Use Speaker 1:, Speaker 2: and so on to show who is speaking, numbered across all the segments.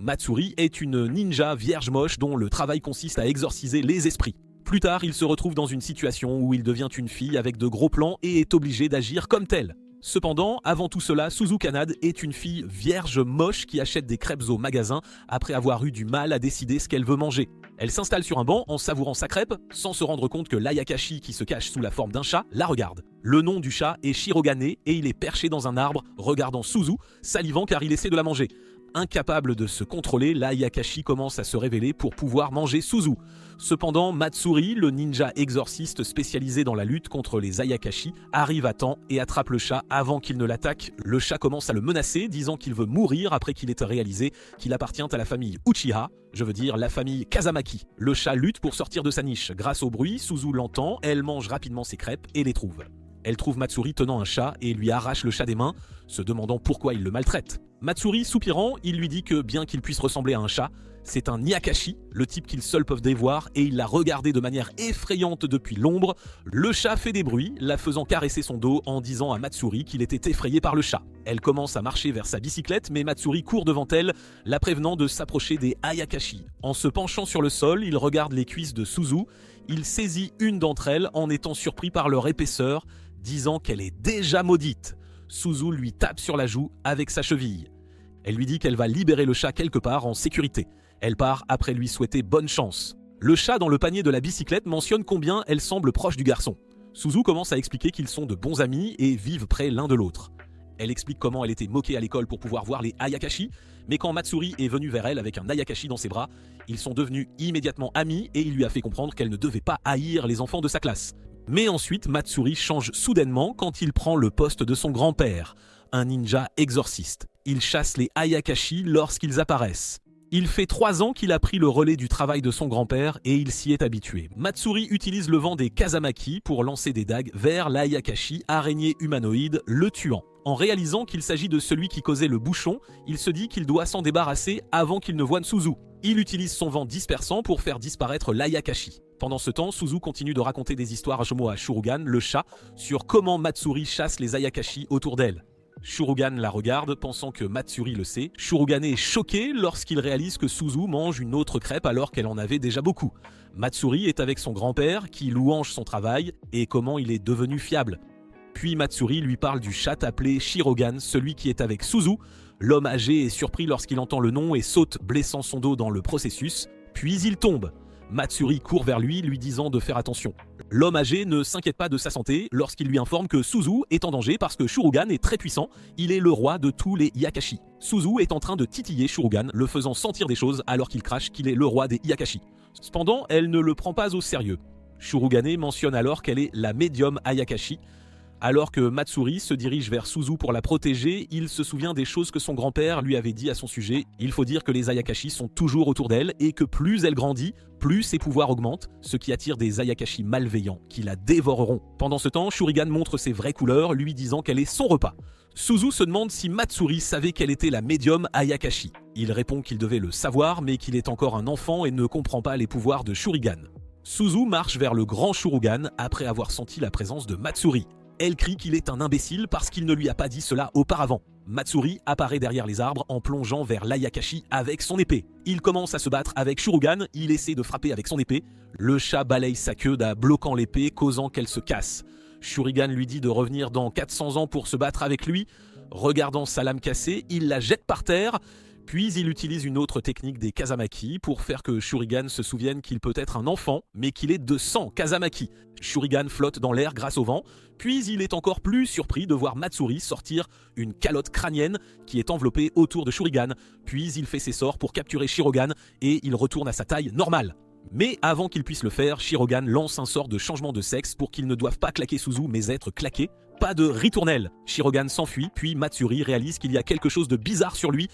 Speaker 1: Matsuri est une ninja vierge moche dont le travail consiste à exorciser les esprits. Plus tard, il se retrouve dans une situation où il devient une fille avec de gros plans et est obligé d'agir comme telle. Cependant, avant tout cela, Suzu Kanade est une fille vierge moche qui achète des crêpes au magasin après avoir eu du mal à décider ce qu'elle veut manger. Elle s'installe sur un banc en savourant sa crêpe, sans se rendre compte que l'Ayakashi qui se cache sous la forme d'un chat la regarde. Le nom du chat est Shirogane et il est perché dans un arbre, regardant Suzu, salivant car il essaie de la manger. Incapable de se contrôler, l'Ayakashi commence à se révéler pour pouvoir manger Suzu. Cependant, Matsuri, le ninja exorciste spécialisé dans la lutte contre les Ayakashi, arrive à temps et attrape le chat avant qu'il ne l'attaque. Le chat commence à le menacer, disant qu'il veut mourir après qu'il ait réalisé qu'il appartient à la famille Uchiha, je veux dire la famille Kazamaki. Le chat lutte pour sortir de sa niche. Grâce au bruit, Suzu l'entend, elle mange rapidement ses crêpes et les trouve. Elle trouve Matsuri tenant un chat et lui arrache le chat des mains, se demandant pourquoi il le maltraite. Matsuri, soupirant, il lui dit que bien qu'il puisse ressembler à un chat, c'est un Nyakashi, le type qu'ils seuls peuvent dévoir, et il l'a regardé de manière effrayante depuis l'ombre. Le chat fait des bruits, la faisant caresser son dos en disant à Matsuri qu'il était effrayé par le chat. Elle commence à marcher vers sa bicyclette, mais Matsuri court devant elle, la prévenant de s'approcher des Ayakashi. En se penchant sur le sol, il regarde les cuisses de Suzu, il saisit une d'entre elles en étant surpris par leur épaisseur, disant qu'elle est déjà maudite. Suzu lui tape sur la joue avec sa cheville. Elle lui dit qu'elle va libérer le chat quelque part en sécurité. Elle part après lui souhaiter bonne chance. Le chat dans le panier de la bicyclette mentionne combien elle semble proche du garçon. Suzu commence à expliquer qu'ils sont de bons amis et vivent près l'un de l'autre. Elle explique comment elle était moquée à l'école pour pouvoir voir les Ayakashi, mais quand Matsuri est venu vers elle avec un Ayakashi dans ses bras, ils sont devenus immédiatement amis et il lui a fait comprendre qu'elle ne devait pas haïr les enfants de sa classe. Mais ensuite, Matsuri change soudainement quand il prend le poste de son grand-père, un ninja exorciste. Il chasse les Ayakashi lorsqu'ils apparaissent. Il fait 3 ans qu'il a pris le relais du travail de son grand-père et il s'y est habitué. Matsuri utilise le vent des Kazamaki pour lancer des dagues vers l'Ayakashi, araignée humanoïde, le tuant. En réalisant qu'il s'agit de celui qui causait le bouchon, il se dit qu'il doit s'en débarrasser avant qu'il ne voie Suzu. Il utilise son vent dispersant pour faire disparaître l'Ayakashi. Pendant ce temps, Suzu continue de raconter des histoires à Shurugan, le chat, sur comment Matsuri chasse les Ayakashi autour d'elle. Shurugan la regarde, pensant que Matsuri le sait. Shurugane est choqué lorsqu'il réalise que Suzu mange une autre crêpe alors qu'elle en avait déjà beaucoup. Matsuri est avec son grand-père qui louange son travail et comment il est devenu fiable. Puis Matsuri lui parle du chat appelé Shirogan, celui qui est avec Suzu. L'homme âgé est surpris lorsqu'il entend le nom et saute, blessant son dos dans le processus. Puis il tombe. Matsuri court vers lui, lui disant de faire attention. L'homme âgé ne s'inquiète pas de sa santé lorsqu'il lui informe que Suzu est en danger parce que Shurugan est très puissant, il est le roi de tous les Yakashi. Suzu est en train de titiller Shurugan, le faisant sentir des choses alors qu'il crache qu'il est le roi des Yakashi. Cependant, elle ne le prend pas au sérieux. Shurugane mentionne alors qu'elle est la médium Ayakashi. Alors que Matsuri se dirige vers Suzu pour la protéger, il se souvient des choses que son grand-père lui avait dit à son sujet. Il faut dire que les Ayakashi sont toujours autour d'elle et que plus elle grandit, plus ses pouvoirs augmentent, ce qui attire des Ayakashi malveillants qui la dévoreront. Pendant ce temps, Shurigan montre ses vraies couleurs, lui disant qu'elle est son repas. Suzu se demande si Matsuri savait qu'elle était la médium Ayakashi. Il répond qu'il devait le savoir, mais qu'il est encore un enfant et ne comprend pas les pouvoirs de Shurigan. Suzu marche vers le grand Shurugan après avoir senti la présence de Matsuri. Elle crie qu'il est un imbécile parce qu'il ne lui a pas dit cela auparavant. Matsuri apparaît derrière les arbres en plongeant vers l'Ayakashi avec son épée. Il commence à se battre avec Shurugan, il essaie de frapper avec son épée. Le chat balaye sa queue bloquant l'épée, causant qu'elle se casse. Shurugan lui dit de revenir dans 400 ans pour se battre avec lui. Regardant sa lame cassée, il la jette par terre. Puis il utilise une autre technique des Kazamaki pour faire que Shurigan se souvienne qu'il peut être un enfant, mais qu'il est de sang Kazamaki. Shurigan flotte dans l'air grâce au vent, puis il est encore plus surpris de voir Matsuri sortir une calotte crânienne qui est enveloppée autour de Shurigan. Puis il fait ses sorts pour capturer Shirogan et il retourne à sa taille normale. Mais avant qu'il puisse le faire, Shirogan lance un sort de changement de sexe pour qu'ils ne doivent pas claquer Suzu mais être claqués. Pas de ritournelle. Shirogan s'enfuit, puis Matsuri réalise qu'il y a quelque chose de bizarre sur lui.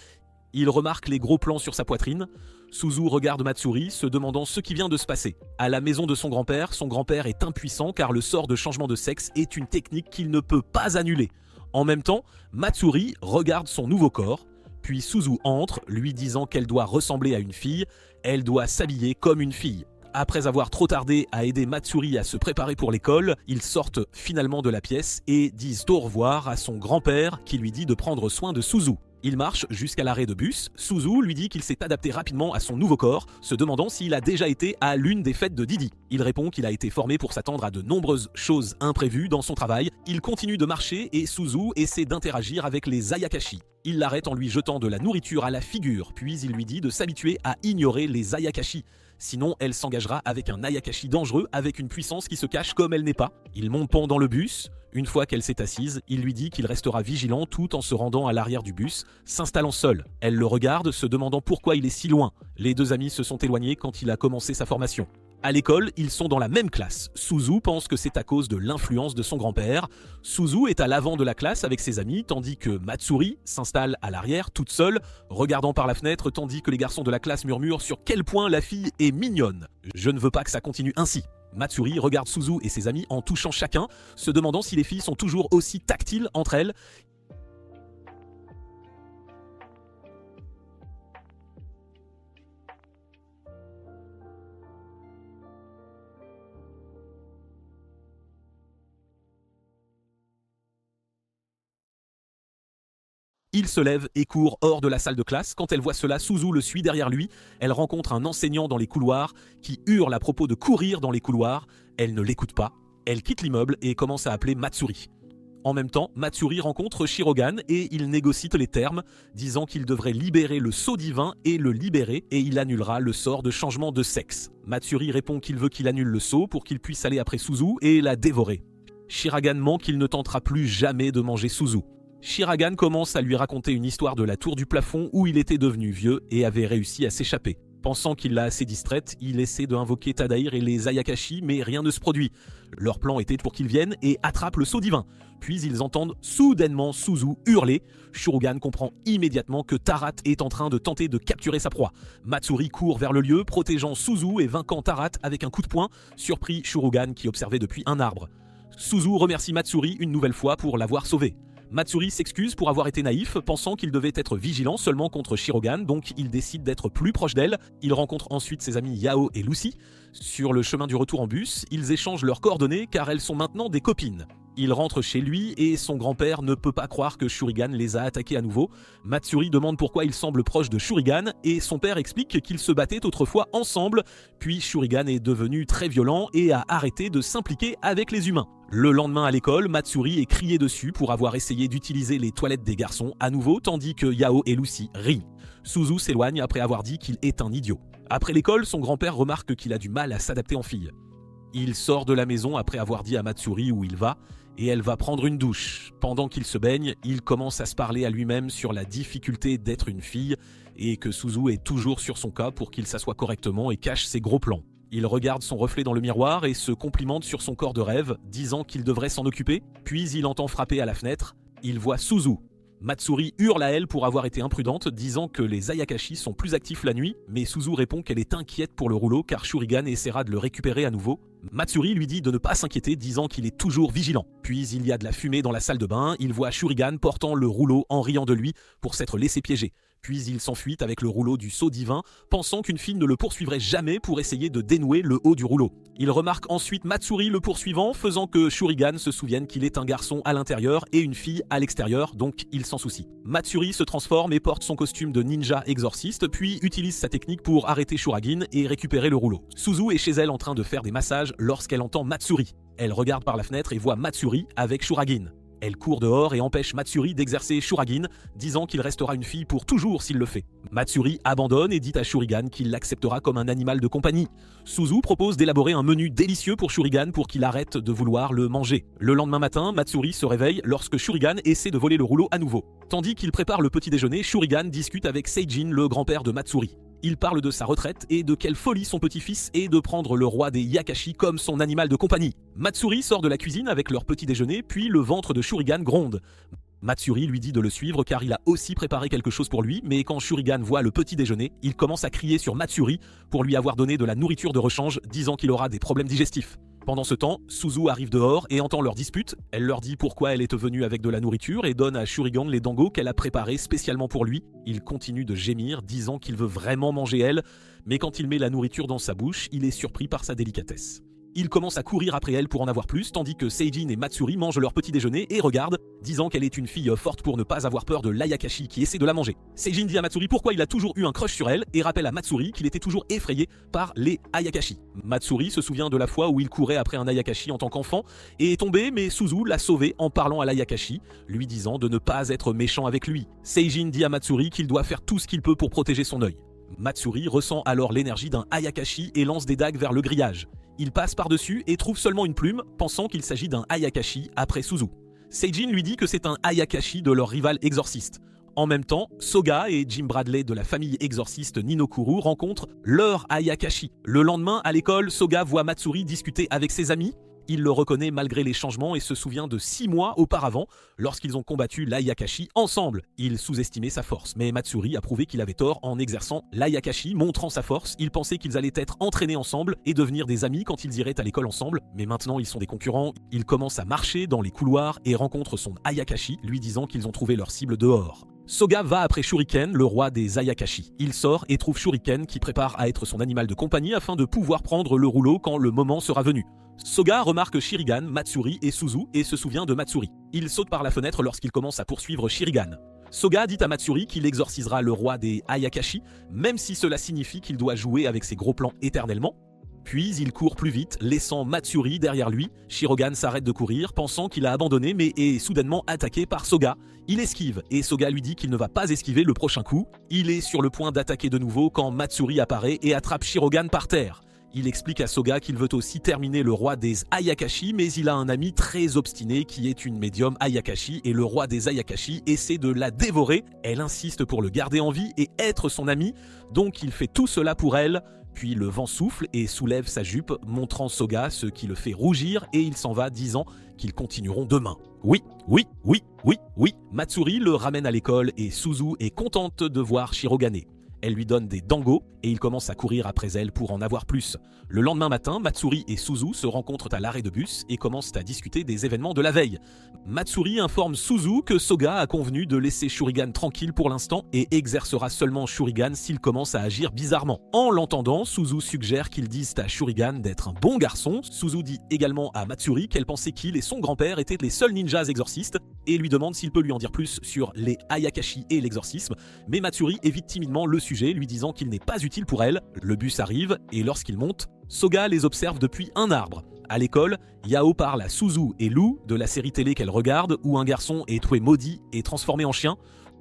Speaker 1: Il remarque les gros plans sur sa poitrine. Suzu regarde Matsuri, se demandant ce qui vient de se passer. À la maison de son grand-père est impuissant car le sort de changement de sexe est une technique qu'il ne peut pas annuler. En même temps, Matsuri regarde son nouveau corps, puis Suzu entre, lui disant qu'elle doit ressembler à une fille, elle doit s'habiller comme une fille. Après avoir trop tardé à aider Matsuri à se préparer pour l'école, ils sortent finalement de la pièce et disent au revoir à son grand-père qui lui dit de prendre soin de Suzu. Il marche jusqu'à l'arrêt de bus. Suzu lui dit qu'il s'est adapté rapidement à son nouveau corps, se demandant s'il a déjà été à l'une des fêtes de Didi. Il répond qu'il a été formé pour s'attendre à de nombreuses choses imprévues dans son travail. Il continue de marcher et Suzu essaie d'interagir avec les Ayakashi. Il l'arrête en lui jetant de la nourriture à la figure, puis il lui dit de s'habituer à ignorer les Ayakashi. Sinon, elle s'engagera avec un Ayakashi dangereux avec une puissance qui se cache comme elle n'est pas. Il monte pendant le bus. Une fois qu'elle s'est assise, il lui dit qu'il restera vigilant tout en se rendant à l'arrière du bus, s'installant seul. Elle le regarde, se demandant pourquoi il est si loin. Les deux amis se sont éloignés quand il a commencé sa formation. À l'école, ils sont dans la même classe. Suzu pense que c'est à cause de l'influence de son grand-père. Suzu est à l'avant de la classe avec ses amis, tandis que Matsuri s'installe à l'arrière, toute seule, regardant par la fenêtre, tandis que les garçons de la classe murmurent sur quel point la fille est mignonne. Je ne veux pas que ça continue ainsi. Matsuri regarde Suzu et ses amis en touchant chacun, se demandant si les filles sont toujours aussi tactiles entre elles. Il se lève et court hors de la salle de classe. Quand elle voit cela, Suzu le suit derrière lui. Elle rencontre un enseignant dans les couloirs qui hurle à propos de courir dans les couloirs. Elle ne l'écoute pas. Elle quitte l'immeuble et commence à appeler Matsuri. En même temps, Matsuri rencontre Shirogan et ils négocient les termes, disant qu'il devrait libérer le sceau divin et le libérer, et il annulera le sort de changement de sexe. Matsuri répond qu'il veut qu'il annule le sceau pour qu'il puisse aller après Suzu et la dévorer. Shiragan ment qu'il ne tentera plus jamais de manger Suzu. Shiragan commence à lui raconter une histoire de la tour du plafond où il était devenu vieux et avait réussi à s'échapper. Pensant qu'il l'a assez distraite, il essaie d'invoquer Tadair et les Ayakashi, mais rien ne se produit. Leur plan était pour qu'ils viennent et attrapent le sceau divin. Puis ils entendent soudainement Suzu hurler. Shurugan comprend immédiatement que Tarat est en train de tenter de capturer sa proie. Matsuri court vers le lieu, protégeant Suzu et vainquant Tarat avec un coup de poing, surpris Shurugan qui observait depuis un arbre. Suzu remercie Matsuri une nouvelle fois pour l'avoir sauvé. Matsuri s'excuse pour avoir été naïf, pensant qu'il devait être vigilant seulement contre Shirogan, donc il décide d'être plus proche d'elle. Il rencontre ensuite ses amis Yao et Lucy. Sur le chemin du retour en bus, ils échangent leurs coordonnées car elles sont maintenant des copines. Il rentre chez lui et son grand-père ne peut pas croire que Shurigan les a attaqués à nouveau. Matsuri demande pourquoi il semble proche de Shurigan et son père explique qu'ils se battaient autrefois ensemble, puis Shurigan est devenu très violent et a arrêté de s'impliquer avec les humains. Le lendemain à l'école, Matsuri est crié dessus pour avoir essayé d'utiliser les toilettes des garçons à nouveau, tandis que Yao et Lucy rient. Suzu s'éloigne après avoir dit qu'il est un idiot. Après l'école, son grand-père remarque qu'il a du mal à s'adapter en fille. Il sort de la maison après avoir dit à Matsuri où il va, et elle va prendre une douche. Pendant qu'il se baigne, il commence à se parler à lui-même sur la difficulté d'être une fille, et que Suzu est toujours sur son cas pour qu'il s'assoie correctement et cache ses gros plans. Il regarde son reflet dans le miroir et se complimente sur son corps de rêve, disant qu'il devrait s'en occuper, puis il entend frapper à la fenêtre. Il voit Suzu. Matsuri hurle à elle pour avoir été imprudente, disant que les Ayakashi sont plus actifs la nuit, mais Suzu répond qu'elle est inquiète pour le rouleau car Shurigan essaiera de le récupérer à nouveau. Matsuri lui dit de ne pas s'inquiéter, disant qu'il est toujours vigilant. Puis il y a de la fumée dans la salle de bain, il voit Shurigan portant le rouleau en riant de lui pour s'être laissé piéger. Puis il s'enfuit avec le rouleau du sceau divin, pensant qu'une fille ne le poursuivrait jamais pour essayer de dénouer le haut du rouleau. Il remarque ensuite Matsuri le poursuivant, faisant que Shurigan se souvienne qu'il est un garçon à l'intérieur et une fille à l'extérieur, donc il s'en soucie. Matsuri se transforme et porte son costume de ninja exorciste, puis utilise sa technique pour arrêter Shuragin et récupérer le rouleau. Suzu est chez elle en train de faire des massages lorsqu'elle entend Matsuri. Elle regarde par la fenêtre et voit Matsuri avec Shuragin. Elle court dehors et empêche Matsuri d'exercer Shuragin, disant qu'il restera une fille pour toujours s'il le fait. Matsuri abandonne et dit à Shurigan qu'il l'acceptera comme un animal de compagnie. Suzu propose d'élaborer un menu délicieux pour Shurigan pour qu'il arrête de vouloir le manger. Le lendemain matin, Matsuri se réveille lorsque Shurigan essaie de voler le rouleau à nouveau. Tandis qu'il prépare le petit déjeuner, Shurigan discute avec Seijin, le grand-père de Matsuri. Il parle de sa retraite et de quelle folie son petit-fils est de prendre le roi des Yakashi comme son animal de compagnie. Matsuri sort de la cuisine avec leur petit déjeuner, puis le ventre de Shurigan gronde. Matsuri lui dit de le suivre car il a aussi préparé quelque chose pour lui, mais quand Shurigan voit le petit déjeuner, il commence à crier sur Matsuri pour lui avoir donné de la nourriture de rechange, disant qu'il aura des problèmes digestifs. Pendant ce temps, Suzu arrive dehors et entend leur dispute. Elle leur dit pourquoi elle est venue avec de la nourriture et donne à Shurigan les dangos qu'elle a préparés spécialement pour lui. Il continue de gémir, disant qu'il veut vraiment manger elle, mais quand il met la nourriture dans sa bouche, il est surpris par sa délicatesse. Il commence à courir après elle pour en avoir plus, tandis que Seijin et Matsuri mangent leur petit déjeuner et regardent, disant qu'elle est une fille forte pour ne pas avoir peur de l'Ayakashi qui essaie de la manger. Seijin dit à Matsuri pourquoi il a toujours eu un crush sur elle et rappelle à Matsuri qu'il était toujours effrayé par les Ayakashi. Matsuri se souvient de la fois où il courait après un Ayakashi en tant qu'enfant et est tombé, mais Suzu l'a sauvé en parlant à l'Ayakashi, lui disant de ne pas être méchant avec lui. Seijin dit à Matsuri qu'il doit faire tout ce qu'il peut pour protéger son œil. Matsuri ressent alors l'énergie d'un Ayakashi et lance des dagues vers le grillage. Il passe par-dessus et trouve seulement une plume, pensant qu'il s'agit d'un Ayakashi après Suzu. Seijin lui dit que c'est un Ayakashi de leur rival exorciste. En même temps, Soga et Jim Bradley de la famille exorciste Ninokuru rencontrent leur Ayakashi. Le lendemain, à l'école, Soga voit Matsuri discuter avec ses amis. Il le reconnaît malgré les changements et se souvient de 6 mois auparavant, lorsqu'ils ont combattu l'Ayakashi ensemble. Il sous-estimait sa force, mais Matsuri a prouvé qu'il avait tort en exerçant l'Ayakashi, montrant sa force. Il pensait qu'ils allaient être entraînés ensemble et devenir des amis quand ils iraient à l'école ensemble, mais maintenant ils sont des concurrents. Il commence à marcher dans les couloirs et rencontre son Ayakashi, lui disant qu'ils ont trouvé leur cible dehors. Soga va après Shuriken, le roi des Ayakashi. Il sort et trouve Shuriken qui prépare à être son animal de compagnie afin de pouvoir prendre le rouleau quand le moment sera venu. Soga remarque Shirigan, Matsuri et Suzu et se souvient de Matsuri. Il saute par la fenêtre lorsqu'il commence à poursuivre Shirigan. Soga dit à Matsuri qu'il exorcisera le roi des Ayakashi, même si cela signifie qu'il doit jouer avec ses gros plans éternellement. Puis il court plus vite, laissant Matsuri derrière lui. Shirogan s'arrête de courir, pensant qu'il a abandonné, mais est soudainement attaqué par Soga. Il esquive, et Soga lui dit qu'il ne va pas esquiver le prochain coup. Il est sur le point d'attaquer de nouveau quand Matsuri apparaît et attrape Shirogan par terre. Il explique à Soga qu'il veut aussi terminer le roi des Ayakashi, mais il a un ami très obstiné qui est une médium Ayakashi et le roi des Ayakashi essaie de la dévorer. Elle insiste pour le garder en vie et être son ami, donc il fait tout cela pour elle. Puis le vent souffle et soulève sa jupe, montrant Soga, ce qui le fait rougir, et il s'en va disant qu'ils continueront demain. Oui, Matsuri le ramène à l'école et Suzu est contente de voir Shirogane. Elle lui donne des dangos et il commence à courir après elle pour en avoir plus. Le lendemain matin, Matsuri et Suzu se rencontrent à l'arrêt de bus et commencent à discuter des événements de la veille. Matsuri informe Suzu que Soga a convenu de laisser Shurigan tranquille pour l'instant et exercera seulement Shurigan s'il commence à agir bizarrement. En l'entendant, Suzu suggère qu'ils disent à Shurigan d'être un bon garçon. Suzu dit également à Matsuri qu'elle pensait qu'il et son grand-père étaient les seuls ninjas exorcistes et lui demande s'il peut lui en dire plus sur les Ayakashi et l'exorcisme, mais Matsuri évite timidement le sujet, lui disant qu'il n'est pas utile pour elle. Le bus arrive et lorsqu'il monte, Soga les observe depuis un arbre. À l'école, Yao parle à Suzu et Lou de la série télé qu'elle regarde où un garçon est tué maudit et transformé en chien.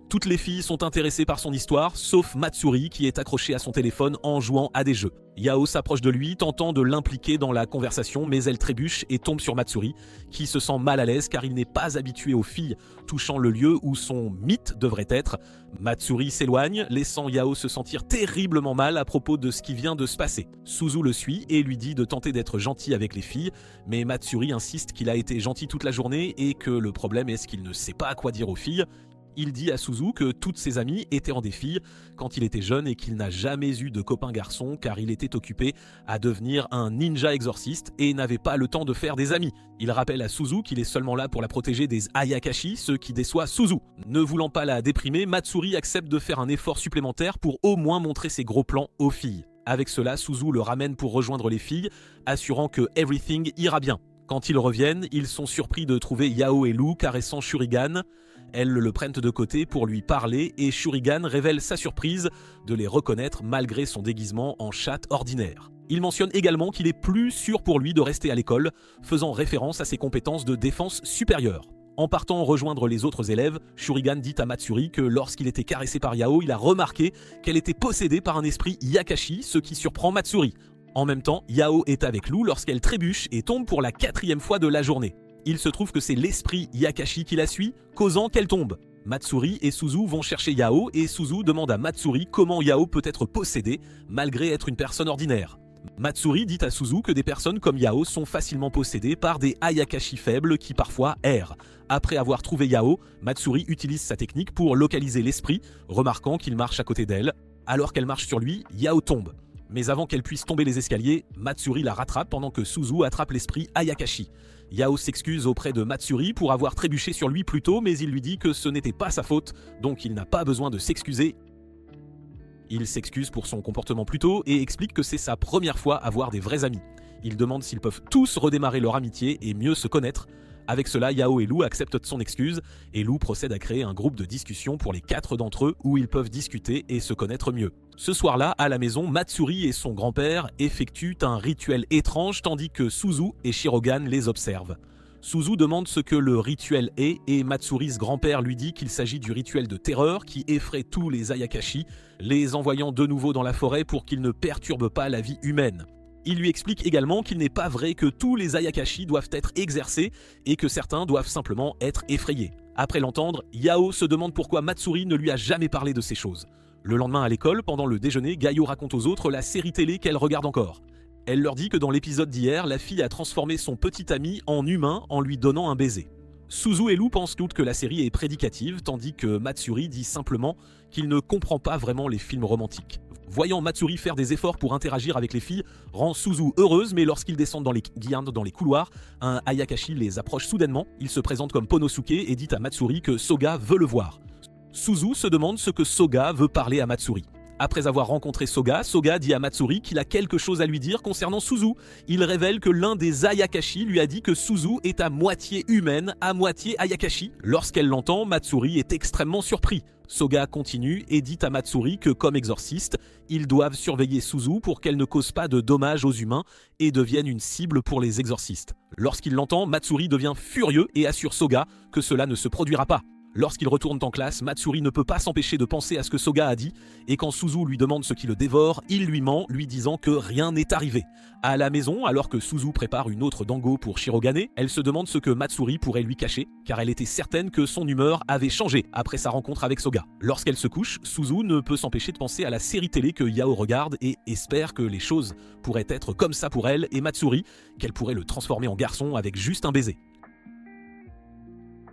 Speaker 1: Toutes les filles sont intéressées par son histoire, sauf Matsuri qui est accrochée à son téléphone en jouant à des jeux. Yao s'approche de lui, tentant de l'impliquer dans la conversation, mais elle trébuche et tombe sur Matsuri, qui se sent mal à l'aise car il n'est pas habitué aux filles touchant le lieu où son mythe devrait être. Matsuri s'éloigne, laissant Yao se sentir terriblement mal à propos de ce qui vient de se passer. Suzu le suit et lui dit de tenter d'être gentil avec les filles, mais Matsuri insiste qu'il a été gentil toute la journée et que le problème est qu'il ne sait pas à quoi dire aux filles. Il dit à Suzu que toutes ses amies étaient en des filles quand il était jeune et qu'il n'a jamais eu de copain garçon car il était occupé à devenir un ninja exorciste et n'avait pas le temps de faire des amis. Il rappelle à Suzu qu'il est seulement là pour la protéger des Ayakashi, ce qui déçoit Suzu. Ne voulant pas la déprimer, Matsuri accepte de faire un effort supplémentaire pour au moins montrer ses gros plans aux filles. Avec cela, Suzu le ramène pour rejoindre les filles, assurant que everything ira bien. Quand ils reviennent, ils sont surpris de trouver Yao et Lou caressant Shurigan. Elles le prennent de côté pour lui parler et Shurigan révèle sa surprise de les reconnaître malgré son déguisement en chatte ordinaire. Il mentionne également qu'il est plus sûr pour lui de rester à l'école, faisant référence à ses compétences de défense supérieure. En partant rejoindre les autres élèves, Shurigan dit à Matsuri que lorsqu'il était caressé par Yao, il a remarqué qu'elle était possédée par un esprit Yakashi, ce qui surprend Matsuri. En même temps, Yao est avec Lou lorsqu'elle trébuche et tombe pour la 4e fois de la journée. Il se trouve que c'est l'esprit Yakashi qui la suit, causant qu'elle tombe. Matsuri et Suzu vont chercher Yao et Suzu demande à Matsuri comment Yao peut être possédé malgré être une personne ordinaire. Matsuri dit à Suzu que des personnes comme Yao sont facilement possédées par des Ayakashi faibles qui parfois errent. Après avoir trouvé Yao, Matsuri utilise sa technique pour localiser l'esprit, remarquant qu'il marche à côté d'elle. Alors qu'elle marche sur lui, Yao tombe. Mais avant qu'elle puisse tomber les escaliers, Matsuri la rattrape pendant que Suzu attrape l'esprit Ayakashi. Yao s'excuse auprès de Matsuri pour avoir trébuché sur lui plus tôt, mais il lui dit que ce n'était pas sa faute, donc il n'a pas besoin de s'excuser. Il s'excuse pour son comportement plus tôt et explique que c'est sa première fois à voir des vrais amis. Il demande s'ils peuvent tous redémarrer leur amitié et mieux se connaître. Avec cela, Yao et Lou acceptent son excuse et Lou procède à créer un groupe de discussion pour les 4 d'entre eux où ils peuvent discuter et se connaître mieux. Ce soir-là, à la maison, Matsuri et son grand-père effectuent un rituel étrange tandis que Suzu et Shirogan les observent. Suzu demande ce que le rituel est et Matsuris grand-père lui dit qu'il s'agit du rituel de terreur qui effraie tous les Ayakashi, les envoyant de nouveau dans la forêt pour qu'ils ne perturbent pas la vie humaine. Il lui explique également qu'il n'est pas vrai que tous les Ayakashi doivent être exercés et que certains doivent simplement être effrayés. Après l'entendre, Yao se demande pourquoi Matsuri ne lui a jamais parlé de ces choses. Le lendemain à l'école, pendant le déjeuner, Gayo raconte aux autres la série télé qu'elle regarde encore. Elle leur dit que dans l'épisode d'hier, la fille a transformé son petit ami en humain en lui donnant un baiser. Suzu et Lou pensent toutes que la série est prédicative, tandis que Matsuri dit simplement qu'il ne comprend pas vraiment les films romantiques. Voyant Matsuri faire des efforts pour interagir avec les filles rend Suzu heureuse, mais lorsqu'ils descendent dans les couloirs, un Ayakashi les approche soudainement. Il se présente comme Ponosuke et dit à Matsuri que Soga veut le voir. Suzu se demande ce que Soga veut parler à Matsuri. Après avoir rencontré Soga, Soga dit à Matsuri qu'il a quelque chose à lui dire concernant Suzu. Il révèle que l'un des Ayakashi lui a dit que Suzu est à moitié humaine, à moitié Ayakashi. Lorsqu'elle l'entend, Matsuri est extrêmement surpris. Soga continue et dit à Matsuri que comme exorciste, ils doivent surveiller Suzu pour qu'elle ne cause pas de dommages aux humains et devienne une cible pour les exorcistes. Lorsqu'il l'entend, Matsuri devient furieux et assure Soga que cela ne se produira pas. Lorsqu'ils retournent en classe, Matsuri ne peut pas s'empêcher de penser à ce que Soga a dit, et quand Suzu lui demande ce qui le dévore, il lui ment, lui disant que rien n'est arrivé. À la maison, alors que Suzu prépare une autre dango pour Shirogane, elle se demande ce que Matsuri pourrait lui cacher, car elle était certaine que son humeur avait changé après sa rencontre avec Soga. Lorsqu'elle se couche, Suzu ne peut s'empêcher de penser à la série télé que Yao regarde et espère que les choses pourraient être comme ça pour elle et Matsuri, qu'elle pourrait le transformer en garçon avec juste un baiser.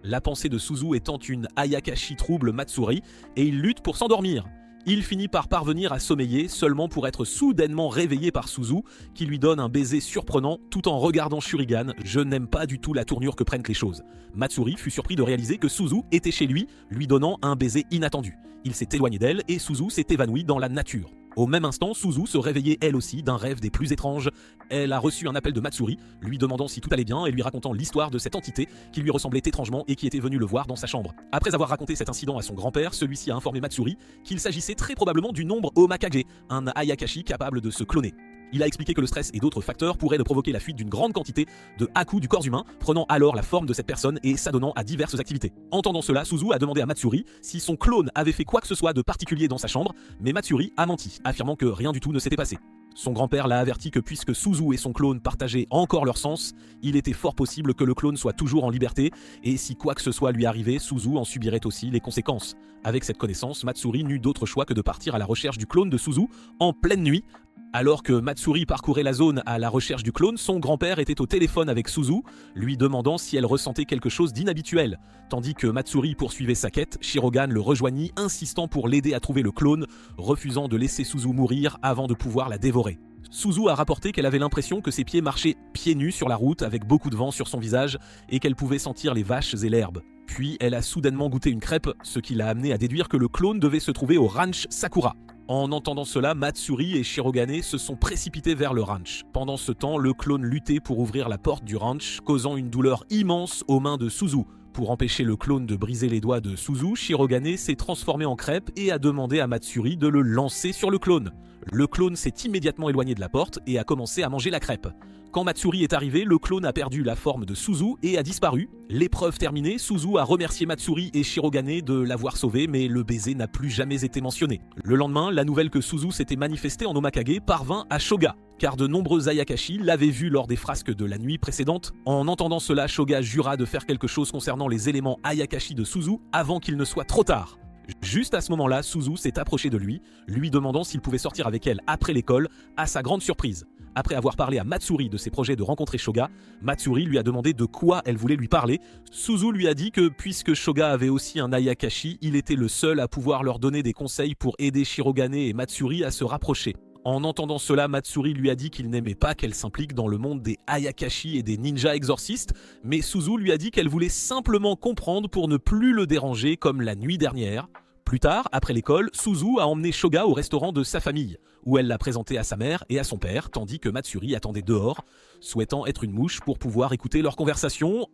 Speaker 1: La pensée de Suzu étant une Ayakashi trouble Matsuri et il lutte pour s'endormir. Il finit par parvenir à sommeiller seulement pour être soudainement réveillé par Suzu qui lui donne un baiser surprenant tout en regardant Shurigan. Je n'aime pas du tout la tournure que prennent les choses. Matsuri fut surpris de réaliser que Suzu était chez lui donnant un baiser inattendu. Il s'est éloigné d'elle et Suzu s'est évanoui dans la nature. Au même instant, Suzu se réveillait elle aussi d'un rêve des plus étranges. Elle a reçu un appel de Matsuri, lui demandant si tout allait bien et lui racontant l'histoire de cette entité qui lui ressemblait étrangement et qui était venue le voir dans sa chambre. Après avoir raconté cet incident à son grand-père, celui-ci a informé Matsuri qu'il s'agissait très probablement du nombre Omakage, un Ayakashi capable de se cloner. Il a expliqué que le stress et d'autres facteurs pourraient provoquer la fuite d'une grande quantité de haku du corps humain, prenant alors la forme de cette personne et s'adonnant à diverses activités. Entendant cela, Suzu a demandé à Matsuri si son clone avait fait quoi que ce soit de particulier dans sa chambre, mais Matsuri a menti, affirmant que rien du tout ne s'était passé. Son grand-père l'a averti que puisque Suzu et son clone partageaient encore leur sens, il était fort possible que le clone soit toujours en liberté, et si quoi que ce soit lui arrivait, Suzu en subirait aussi les conséquences. Avec cette connaissance, Matsuri n'eut d'autre choix que de partir à la recherche du clone de Suzu en pleine nuit. Alors que Matsuri parcourait la zone à la recherche du clone, son grand-père était au téléphone avec Suzu, lui demandant si elle ressentait quelque chose d'inhabituel. Tandis que Matsuri poursuivait sa quête, Shirogan le rejoignit, insistant pour l'aider à trouver le clone, refusant de laisser Suzu mourir avant de pouvoir la dévorer. Suzu a rapporté qu'elle avait l'impression que ses pieds marchaient pieds nus sur la route avec beaucoup de vent sur son visage et qu'elle pouvait sentir les vaches et l'herbe. Puis elle a soudainement goûté une crêpe, ce qui l'a amené à déduire que le clone devait se trouver au ranch Sakura. En entendant cela, Matsuri et Shirogane se sont précipités vers le ranch. Pendant ce temps, le clone luttait pour ouvrir la porte du ranch, causant une douleur immense aux mains de Suzu. Pour empêcher le clone de briser les doigts de Suzu, Shirogane s'est transformé en crêpe et a demandé à Matsuri de le lancer sur le clone. Le clone s'est immédiatement éloigné de la porte et a commencé à manger la crêpe. Quand Matsuri est arrivé, le clone a perdu la forme de Suzu et a disparu. L'épreuve terminée, Suzu a remercié Matsuri et Shirogane de l'avoir sauvé, mais le baiser n'a plus jamais été mentionné. Le lendemain, la nouvelle que Suzu s'était manifestée en Omakage parvint à Shoga, car de nombreux Ayakashi l'avaient vu lors des frasques de la nuit précédente. En entendant cela, Shoga jura de faire quelque chose concernant les éléments Ayakashi de Suzu avant qu'il ne soit trop tard. Juste à ce moment-là, Suzu s'est approché de lui demandant s'il pouvait sortir avec elle après l'école, à sa grande surprise. Après avoir parlé à Matsuri de ses projets de rencontrer Shoga, Matsuri lui a demandé de quoi elle voulait lui parler. Suzu lui a dit que puisque Shoga avait aussi un Ayakashi, il était le seul à pouvoir leur donner des conseils pour aider Shirogane et Matsuri à se rapprocher. En entendant cela, Matsuri lui a dit qu'il n'aimait pas qu'elle s'implique dans le monde des Ayakashi et des ninjas exorcistes, mais Suzu lui a dit qu'elle voulait simplement comprendre pour ne plus le déranger comme la nuit dernière. Plus tard, après l'école, Suzu a emmené Shoga au restaurant de sa famille, où elle l'a présenté à sa mère et à son père, tandis que Matsuri attendait dehors, souhaitant être une mouche pour pouvoir écouter leur conversation.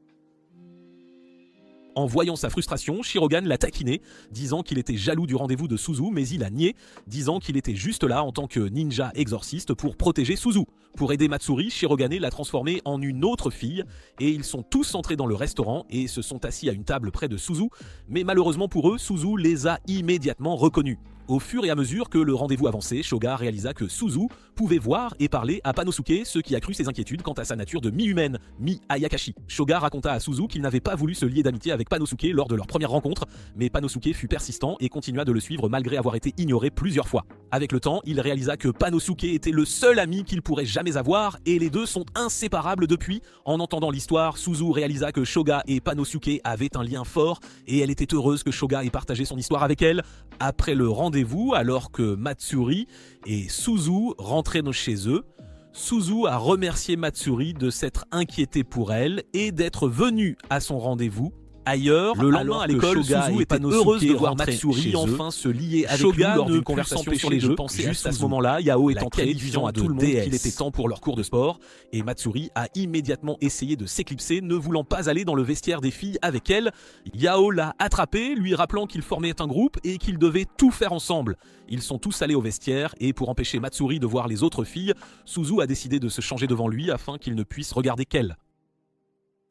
Speaker 1: En voyant sa frustration, Shirogan l'a taquiné, disant qu'il était jaloux du rendez-vous de Suzu, mais il a nié, disant qu'il était juste là en tant que ninja exorciste pour protéger Suzu. Pour aider Matsuri, Shirogane l'a transformée en une autre fille, et ils sont tous entrés dans le restaurant et se sont assis à une table près de Suzu, mais malheureusement pour eux, Suzu les a immédiatement reconnus. Au fur et à mesure que le rendez-vous avançait, Shoga réalisa que Suzu pouvait voir et parler à Panosuke, ce qui accrut ses inquiétudes quant à sa nature de mi-humaine, mi-Ayakashi. Shoga raconta à Suzu qu'il n'avait pas voulu se lier d'amitié avec Panosuke lors de leur première rencontre, mais Panosuke fut persistant et continua de le suivre malgré avoir été ignoré plusieurs fois. Avec le temps, il réalisa que Panosuke était le seul ami qu'il pourrait jamais avoir, et les deux sont inséparables depuis. En entendant l'histoire, Suzu réalisa que Shoga et Panosuke avaient un lien fort, et elle était heureuse que Shoga ait partagé son histoire avec elle. Après le rendez-vous, alors que Matsuri et Suzu rentraient chez eux, Suzu a remercié Matsuri de s'être inquiété pour elle et d'être venu à son rendez-vous. Ailleurs, le lendemain à l'école, Suzu était heureuse de voir Matsuri enfin se lier avec lui lors d'une conversation sur les jeux. Juste à ce moment-là, Yao est entré disant à tout le monde qu'il était temps pour leur cours de sport, et Matsuri a immédiatement essayé de s'éclipser, ne voulant pas aller dans le vestiaire des filles avec elle. Yao l'a attrapé, lui rappelant qu'ils formaient un groupe et qu'ils devaient tout faire ensemble. Ils sont tous allés au vestiaire, et pour empêcher Matsuri de voir les autres filles, Suzu a décidé de se changer devant lui afin qu'il ne puisse regarder qu'elle.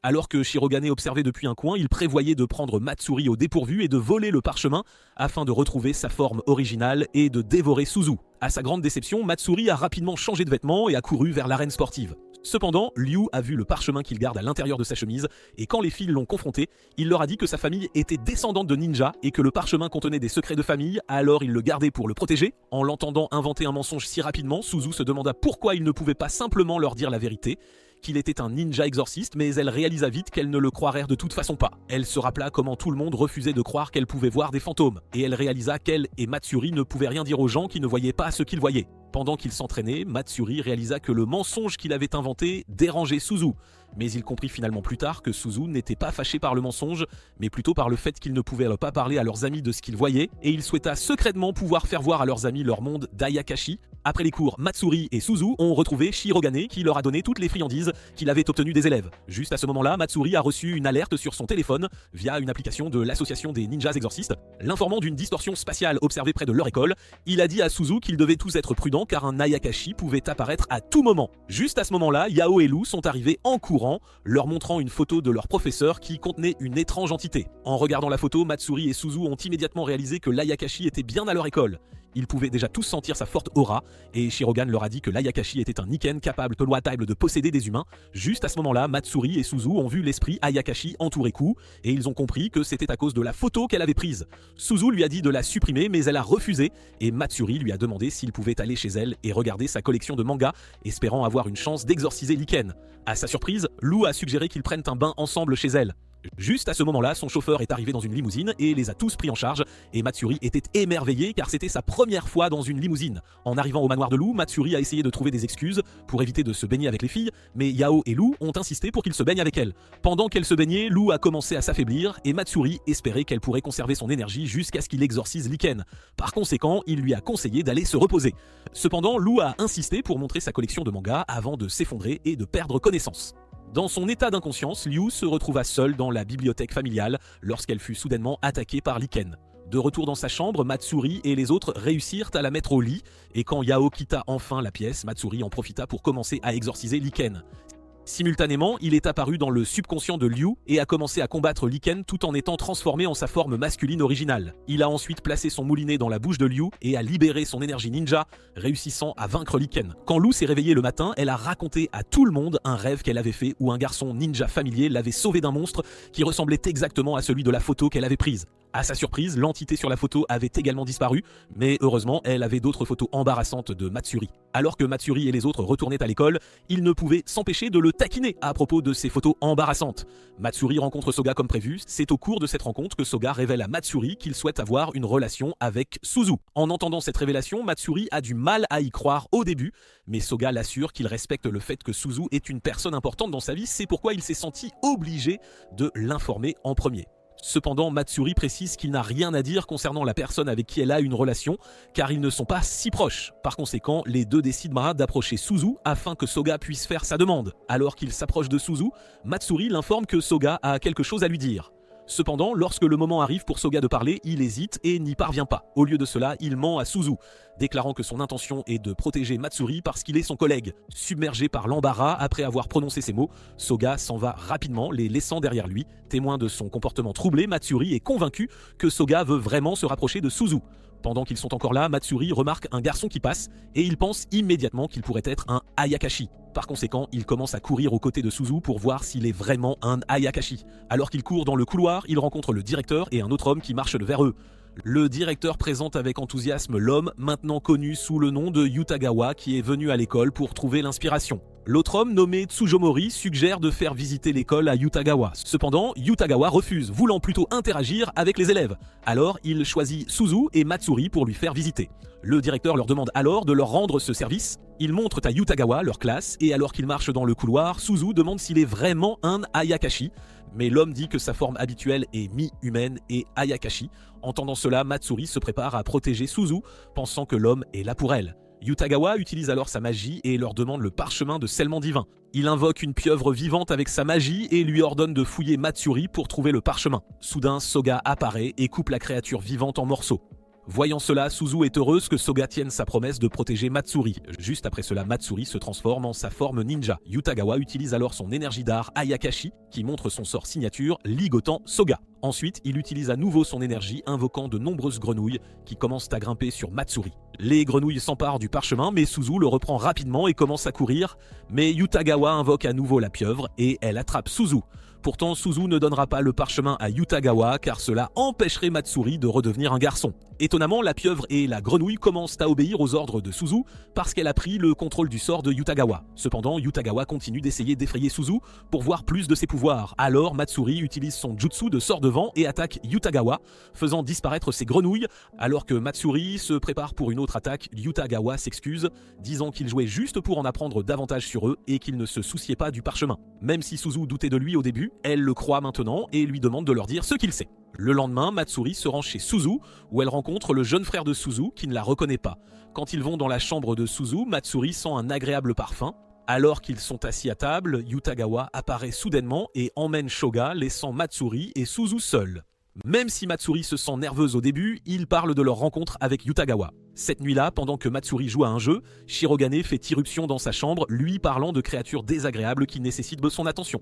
Speaker 1: Alors que Shirogane observait depuis un coin, il prévoyait de prendre Matsuri au dépourvu et de voler le parchemin afin de retrouver sa forme originale et de dévorer Suzu. À sa grande déception, Matsuri a rapidement changé de vêtements et a couru vers l'arène sportive. Cependant, Liu a vu le parchemin qu'il garde à l'intérieur de sa chemise, et quand les filles l'ont confronté, il leur a dit que sa famille était descendante de ninjas et que le parchemin contenait des secrets de famille, alors il le gardait pour le protéger. En l'entendant inventer un mensonge si rapidement, Suzu se demanda pourquoi il ne pouvait pas simplement leur dire la vérité, qu'il était un ninja exorciste, mais elle réalisa vite qu'elle ne le croirait de toute façon pas. Elle se rappela comment tout le monde refusait de croire qu'elle pouvait voir des fantômes, et elle réalisa qu'elle et Matsuri ne pouvaient rien dire aux gens qui ne voyaient pas ce qu'ils voyaient. Pendant qu'il s'entraînait, Matsuri réalisa que le mensonge qu'il avait inventé dérangeait Suzu, mais il comprit finalement plus tard que Suzu n'était pas fâché par le mensonge, mais plutôt par le fait qu'ils ne pouvaient pas parler à leurs amis de ce qu'ils voyaient, et il souhaita secrètement pouvoir faire voir à leurs amis leur monde d'Ayakashi. Après les cours, Matsuri et Suzu ont retrouvé Shirogane qui leur a donné toutes les friandises qu'il avait obtenues des élèves. Juste à ce moment-là, Matsuri a reçu une alerte sur son téléphone via une application de l'association des ninjas exorcistes, l'informant d'une distorsion spatiale observée près de leur école. Il a dit à Suzu qu'ils devaient tous être prudents car un Ayakashi pouvait apparaître à tout moment. Juste à ce moment-là, Yao et Lu sont arrivés en courant, leur montrant une photo de leur professeur qui contenait une étrange entité. En regardant la photo, Matsuri et Suzu ont immédiatement réalisé que l'Ayakashi était bien à leur école. Ils pouvaient déjà tous sentir sa forte aura, et Shirogan leur a dit que l'Ayakashi était un Niken capable de posséder des humains. Juste à ce moment-là, Matsuri et Suzu ont vu l'esprit Ayakashi entourer Ku, et ils ont compris que c'était à cause de la photo qu'elle avait prise. Suzu lui a dit de la supprimer, mais elle a refusé, et Matsuri lui a demandé s'il pouvait aller chez elle et regarder sa collection de mangas, espérant avoir une chance d'exorciser Liken. À sa surprise, Lu a suggéré qu'ils prennent un bain ensemble chez elle. Juste à ce moment-là, son chauffeur est arrivé dans une limousine et les a tous pris en charge, et Matsuri était émerveillé car c'était sa première fois dans une limousine. En arrivant au manoir de Lu, Matsuri a essayé de trouver des excuses pour éviter de se baigner avec les filles, mais Yao et Lu ont insisté pour qu'il se baigne avec elle. Pendant qu'elle se baignait, Lu a commencé à s'affaiblir et Matsuri espérait qu'elle pourrait conserver son énergie jusqu'à ce qu'il exorcise Liken. Par conséquent, il lui a conseillé d'aller se reposer. Cependant, Lu a insisté pour montrer sa collection de mangas avant de s'effondrer et de perdre connaissance. Dans son état d'inconscience, Liu se retrouva seule dans la bibliothèque familiale lorsqu'elle fut soudainement attaquée par Liken. De retour dans sa chambre, Matsuri et les autres réussirent à la mettre au lit, et quand Yao quitta enfin la pièce, Matsuri en profita pour commencer à exorciser Liken. Simultanément, il est apparu dans le subconscient de Liu et a commencé à combattre Liken tout en étant transformé en sa forme masculine originale. Il a ensuite placé son moulinet dans la bouche de Liu et a libéré son énergie ninja, réussissant à vaincre Liken. Quand Liu s'est réveillée le matin, elle a raconté à tout le monde un rêve qu'elle avait fait où un garçon ninja familier l'avait sauvée d'un monstre qui ressemblait exactement à celui de la photo qu'elle avait prise. À sa surprise, l'entité sur la photo avait également disparu, mais heureusement, elle avait d'autres photos embarrassantes de Matsuri. Alors que Matsuri et les autres retournaient à l'école, ils ne pouvaient s'empêcher de le taquiner à propos de ces photos embarrassantes. Matsuri rencontre Soga comme prévu, c'est au cours de cette rencontre que Soga révèle à Matsuri qu'il souhaite avoir une relation avec Suzu. En entendant cette révélation, Matsuri a du mal à y croire au début, mais Soga l'assure qu'il respecte le fait que Suzu est une personne importante dans sa vie, c'est pourquoi il s'est senti obligé de l'informer en premier. Cependant, Matsuri précise qu'il n'a rien à dire concernant la personne avec qui elle a une relation, car ils ne sont pas si proches. Par conséquent, les deux décident d'approcher Suzu afin que Soga puisse faire sa demande. Alors qu'il s'approche de Suzu, Matsuri l'informe que Soga a quelque chose à lui dire. Cependant, lorsque le moment arrive pour Soga de parler, il hésite et n'y parvient pas. Au lieu de cela, il ment à Suzu, déclarant que son intention est de protéger Matsuri parce qu'il est son collègue. Submergé par l'embarras après avoir prononcé ces mots, Soga s'en va rapidement, les laissant derrière lui. Témoin de son comportement troublé, Matsuri est convaincu que Soga veut vraiment se rapprocher de Suzu. Pendant qu'ils sont encore là, Matsuri remarque un garçon qui passe et il pense immédiatement qu'il pourrait être un Ayakashi. Par conséquent, il commence à courir aux côtés de Suzu pour voir s'il est vraiment un Ayakashi. Alors qu'il court dans le couloir, il rencontre le directeur et un autre homme qui marche vers eux. Le directeur présente avec enthousiasme l'homme, maintenant connu sous le nom de Yutagawa, qui est venu à l'école pour trouver l'inspiration. L'autre homme, nommé Tsujomori, suggère de faire visiter l'école à Yutagawa. Cependant, Yutagawa refuse, voulant plutôt interagir avec les élèves. Alors, il choisit Suzu et Matsuri pour lui faire visiter. Le directeur leur demande alors de leur rendre ce service. Ils montrent à Yutagawa leur classe, et alors qu'ils marchent dans le couloir, Suzu demande s'il est vraiment un Ayakashi. Mais l'homme dit que sa forme habituelle est mi-humaine et Ayakashi. Entendant cela, Matsuri se prépare à protéger Suzu, pensant que l'homme est là pour elle. Yutagawa utilise alors sa magie et leur demande le parchemin de scellement divin. Il invoque une pieuvre vivante avec sa magie et lui ordonne de fouiller Matsuri pour trouver le parchemin. Soudain, Soga apparaît et coupe la créature vivante en morceaux. Voyant cela, Suzu est heureuse que Soga tienne sa promesse de protéger Matsuri. Juste après cela, Matsuri se transforme en sa forme ninja. Yutagawa utilise alors son énergie d'art Ayakashi, qui montre son sort signature, ligotant Soga. Ensuite, il utilise à nouveau son énergie, invoquant de nombreuses grenouilles qui commencent à grimper sur Matsuri. Les grenouilles s'emparent du parchemin, mais Suzu le reprend rapidement et commence à courir. Mais Yutagawa invoque à nouveau la pieuvre et elle attrape Suzu. Pourtant, Suzu ne donnera pas le parchemin à Yutagawa car cela empêcherait Matsuri de redevenir un garçon. Étonnamment, la pieuvre et la grenouille commencent à obéir aux ordres de Suzu parce qu'elle a pris le contrôle du sort de Yutagawa. Cependant, Yutagawa continue d'essayer d'effrayer Suzu pour voir plus de ses pouvoirs. Alors, Matsuri utilise son jutsu de sort de vent et attaque Yutagawa, faisant disparaître ses grenouilles. Alors que Matsuri se prépare pour une autre attaque, Yutagawa s'excuse, disant qu'il jouait juste pour en apprendre davantage sur eux et qu'il ne se souciait pas du parchemin. Même si Suzu doutait de lui au début, elle le croit maintenant et lui demande de leur dire ce qu'il sait. Le lendemain, Matsuri se rend chez Suzu, où elle rencontre le jeune frère de Suzu qui ne la reconnaît pas. Quand ils vont dans la chambre de Suzu, Matsuri sent un agréable parfum. Alors qu'ils sont assis à table, Yutagawa apparaît soudainement et emmène Shoga, laissant Matsuri et Suzu seuls. Même si Matsuri se sent nerveuse au début, ils parlent de leur rencontre avec Yutagawa. Cette nuit-là, pendant que Matsuri joue à un jeu, Shirogane fait irruption dans sa chambre, lui parlant de créatures désagréables qui nécessitent de son attention.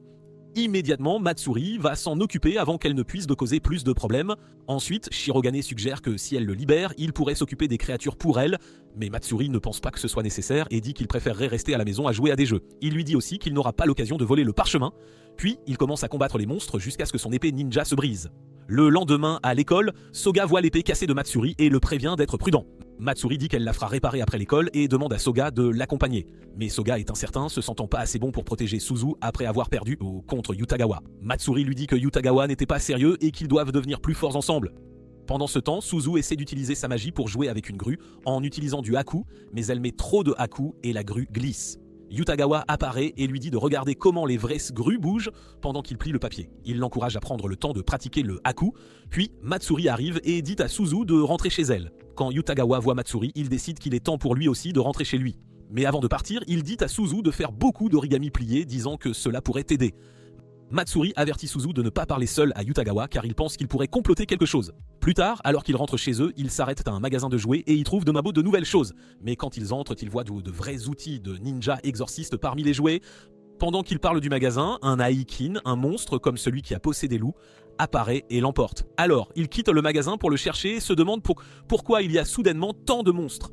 Speaker 1: Immédiatement, Matsuri va s'en occuper avant qu'elle ne puisse de causer plus de problèmes. Ensuite, Shirogane suggère que si elle le libère, il pourrait s'occuper des créatures pour elle, mais Matsuri ne pense pas que ce soit nécessaire et dit qu'il préférerait rester à la maison à jouer à des jeux. Il lui dit aussi qu'il n'aura pas l'occasion de voler le parchemin, puis il commence à combattre les monstres jusqu'à ce que son épée ninja se brise. Le lendemain, à l'école, Soga voit l'épée cassée de Matsuri et le prévient d'être prudent. Matsuri dit qu'elle la fera réparer après l'école et demande à Soga de l'accompagner. Mais Soga est incertain, se sentant pas assez bon pour protéger Suzu après avoir perdu contre Yutagawa. Matsuri lui dit que Yutagawa n'était pas sérieux et qu'ils doivent devenir plus forts ensemble. Pendant ce temps, Suzu essaie d'utiliser sa magie pour jouer avec une grue en utilisant du haku, mais elle met trop de haku et la grue glisse. Yutagawa apparaît et lui dit de regarder comment les vraies grues bougent pendant qu'il plie le papier. Il l'encourage à prendre le temps de pratiquer le haku, puis Matsuri arrive et dit à Suzu de rentrer chez elle. Quand Yutagawa voit Matsuri, il décide qu'il est temps pour lui aussi de rentrer chez lui. Mais avant de partir, il dit à Suzu de faire beaucoup d'origami pliés, disant que cela pourrait aider. Matsuri avertit Suzu de ne pas parler seul à Yutagawa car il pense qu'il pourrait comploter quelque chose. Plus tard, alors qu'ils rentrent chez eux, ils s'arrêtent à un magasin de jouets et y trouvent de Mabo de nouvelles choses. Mais quand ils entrent, ils voient de vrais outils de ninja exorcistes parmi les jouets. Pendant qu'ils parlent du magasin, un Aikin, un monstre comme celui qui a possédé Lou, apparaît et l'emporte. Alors, ils quittent le magasin pour le chercher et se demandent pourquoi il y a soudainement tant de monstres.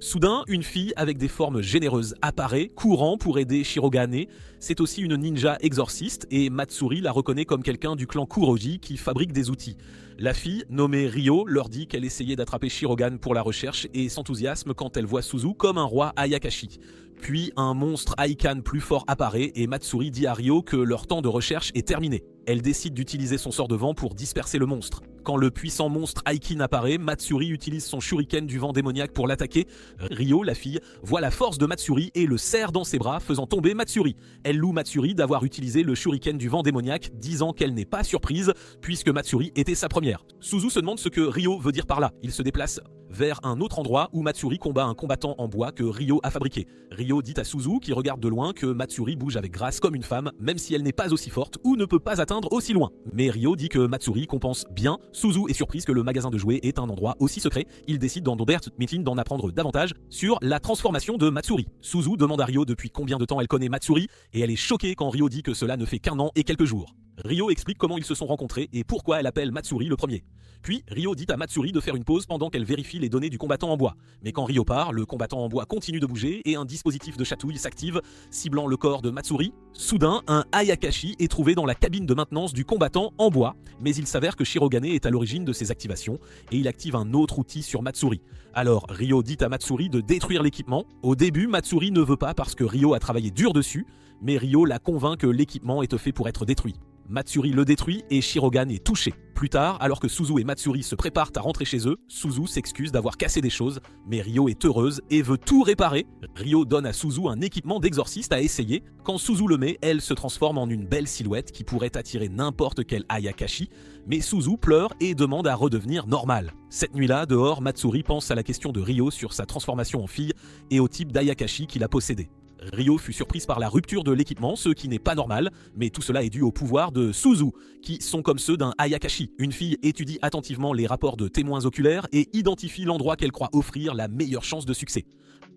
Speaker 1: Soudain, une fille avec des formes généreuses apparaît, courant pour aider Shirogane. C'est aussi une ninja exorciste et Matsuri la reconnaît comme quelqu'un du clan Kuroji qui fabrique des outils. La fille, nommée Ryo, leur dit qu'elle essayait d'attraper Shirogane pour la recherche et s'enthousiasme quand elle voit Suzu comme un roi Ayakashi. Puis un monstre Aikan plus fort apparaît et Matsuri dit à Ryo que leur temps de recherche est terminé. Elle décide d'utiliser son sort de vent pour disperser le monstre. Quand le puissant monstre Aikin apparaît, Matsuri utilise son shuriken du vent démoniaque pour l'attaquer. Ryo, la fille, voit la force de Matsuri et le serre dans ses bras, faisant tomber Matsuri. Elle loue Matsuri d'avoir utilisé le shuriken du vent démoniaque, disant qu'elle n'est pas surprise, puisque Matsuri était sa première. Suzu se demande ce que Ryo veut dire par là. Il se déplace vers un autre endroit où Matsuri combat un combattant en bois que Ryo a fabriqué. Ryo dit à Suzu, qui regarde de loin, que Matsuri bouge avec grâce comme une femme, même si elle n'est pas aussi forte ou ne peut pas atteindre aussi loin. Mais Ryo dit que Matsuri compense bien. Suzu est surprise que le magasin de jouets est un endroit aussi secret. Il décide dans Dobert Meeting d'en apprendre davantage sur la transformation de Matsuri. Suzu demande à Ryo depuis combien de temps elle connaît Matsuri et elle est choquée quand Ryo dit que cela ne fait qu'un an et quelques jours. Ryo explique comment ils se sont rencontrés et pourquoi elle appelle Matsuri le premier. Puis Ryo dit à Matsuri de faire une pause pendant qu'elle vérifie les données du combattant en bois. Mais quand Ryo part, le combattant en bois continue de bouger et un dispositif de chatouille s'active, ciblant le corps de Matsuri. Soudain, un Ayakashi est trouvé dans la cabine de maintenance du combattant en bois, mais il s'avère que Shirogane est à l'origine de ces activations et il active un autre outil sur Matsuri. Alors Ryo dit à Matsuri de détruire l'équipement. Au début, Matsuri ne veut pas parce que Ryo a travaillé dur dessus, mais Ryo la convainc que l'équipement est fait pour être détruit. Matsuri le détruit et Shirogane est touché. Plus tard, alors que Suzu et Matsuri se préparent à rentrer chez eux, Suzu s'excuse d'avoir cassé des choses, mais Ryo est heureuse et veut tout réparer. Ryo donne à Suzu un équipement d'exorciste à essayer. Quand Suzu le met, elle se transforme en une belle silhouette qui pourrait attirer n'importe quel Ayakashi, mais Suzu pleure et demande à redevenir normale. Cette nuit-là, dehors, Matsuri pense à la question de Ryo sur sa transformation en fille et au type d'Ayakashi qu'il a possédé. Ryo fut surprise par la rupture de l'équipement, ce qui n'est pas normal, mais tout cela est dû au pouvoir de Suzu, qui sont comme ceux d'un Ayakashi. Une fille étudie attentivement les rapports de témoins oculaires et identifie l'endroit qu'elle croit offrir la meilleure chance de succès.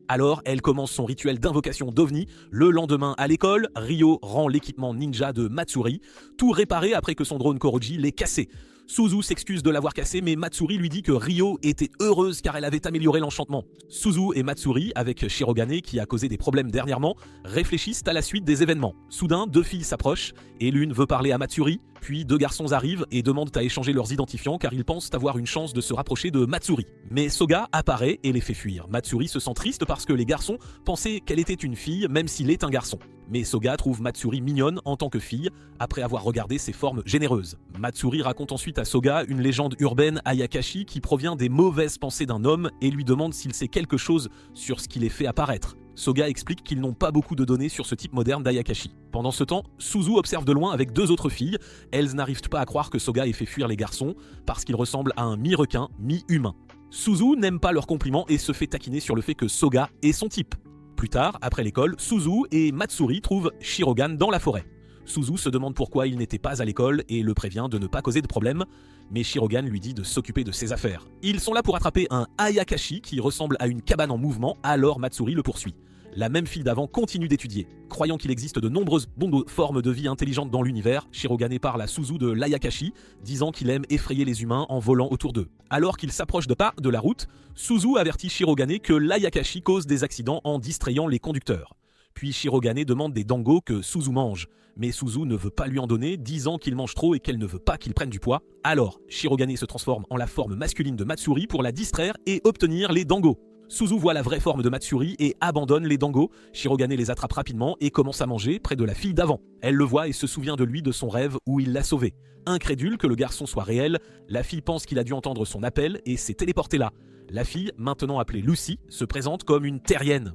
Speaker 1: Alors, elle commence son rituel d'invocation d'OVNI. Le lendemain, à l'école, Ryo rend l'équipement ninja de Matsuri, tout réparé après que son drone Koroji l'ait cassé. Suzu s'excuse de l'avoir cassé, mais Matsuri lui dit que Ryo était heureuse car elle avait amélioré l'enchantement. Suzu et Matsuri, avec Shirogane qui a causé des problèmes dernièrement, réfléchissent à la suite des événements. Soudain, deux filles s'approchent et l'une veut parler à Matsuri, puis deux garçons arrivent et demandent à échanger leurs identifiants car ils pensent avoir une chance de se rapprocher de Matsuri. Mais Soga apparaît et les fait fuir. Matsuri se sent triste parce que les garçons pensaient qu'elle était une fille même s'il est un garçon. Mais Soga trouve Matsuri mignonne en tant que fille, après avoir regardé ses formes généreuses. Matsuri raconte ensuite à Soga une légende urbaine Ayakashi qui provient des mauvaises pensées d'un homme et lui demande s'il sait quelque chose sur ce qui les fait apparaître. Soga explique qu'ils n'ont pas beaucoup de données sur ce type moderne d'Ayakashi. Pendant ce temps, Suzu observe de loin avec deux autres filles. Elles n'arrivent pas à croire que Soga ait fait fuir les garçons parce qu'il ressemble à un mi-requin, mi-humain. Suzu n'aime pas leurs compliments et se fait taquiner sur le fait que Soga est son type. Plus tard, après l'école, Suzu et Matsuri trouvent Shirogane dans la forêt. Suzu se demande pourquoi il n'était pas à l'école et le prévient de ne pas causer de problème, mais Shirogane lui dit de s'occuper de ses affaires. Ils sont là pour attraper un Ayakashi qui ressemble à une cabane en mouvement, alors Matsuri le poursuit. La même fille d'avant continue d'étudier. Croyant qu'il existe de nombreuses formes de vie intelligentes dans l'univers, Shirogane parle à Suzu de l'Ayakashi, disant qu'il aime effrayer les humains en volant autour d'eux. Alors qu'il s'approche de pas de la route, Suzu avertit Shirogane que l'Ayakashi cause des accidents en distrayant les conducteurs. Puis Shirogane demande des dangos que Suzu mange, mais Suzu ne veut pas lui en donner, disant qu'il mange trop et qu'elle ne veut pas qu'il prenne du poids. Alors, Shirogane se transforme en la forme masculine de Matsuri pour la distraire et obtenir les dangos. Suzu voit la vraie forme de Matsuri et abandonne les dangos. Shirogane les attrape rapidement et commence à manger près de la fille d'avant. Elle le voit et se souvient de lui de son rêve où il l'a sauvé. Incrédule que le garçon soit réel, la fille pense qu'il a dû entendre son appel et s'est téléportée là. La fille, maintenant appelée Lucy, se présente comme une terrienne.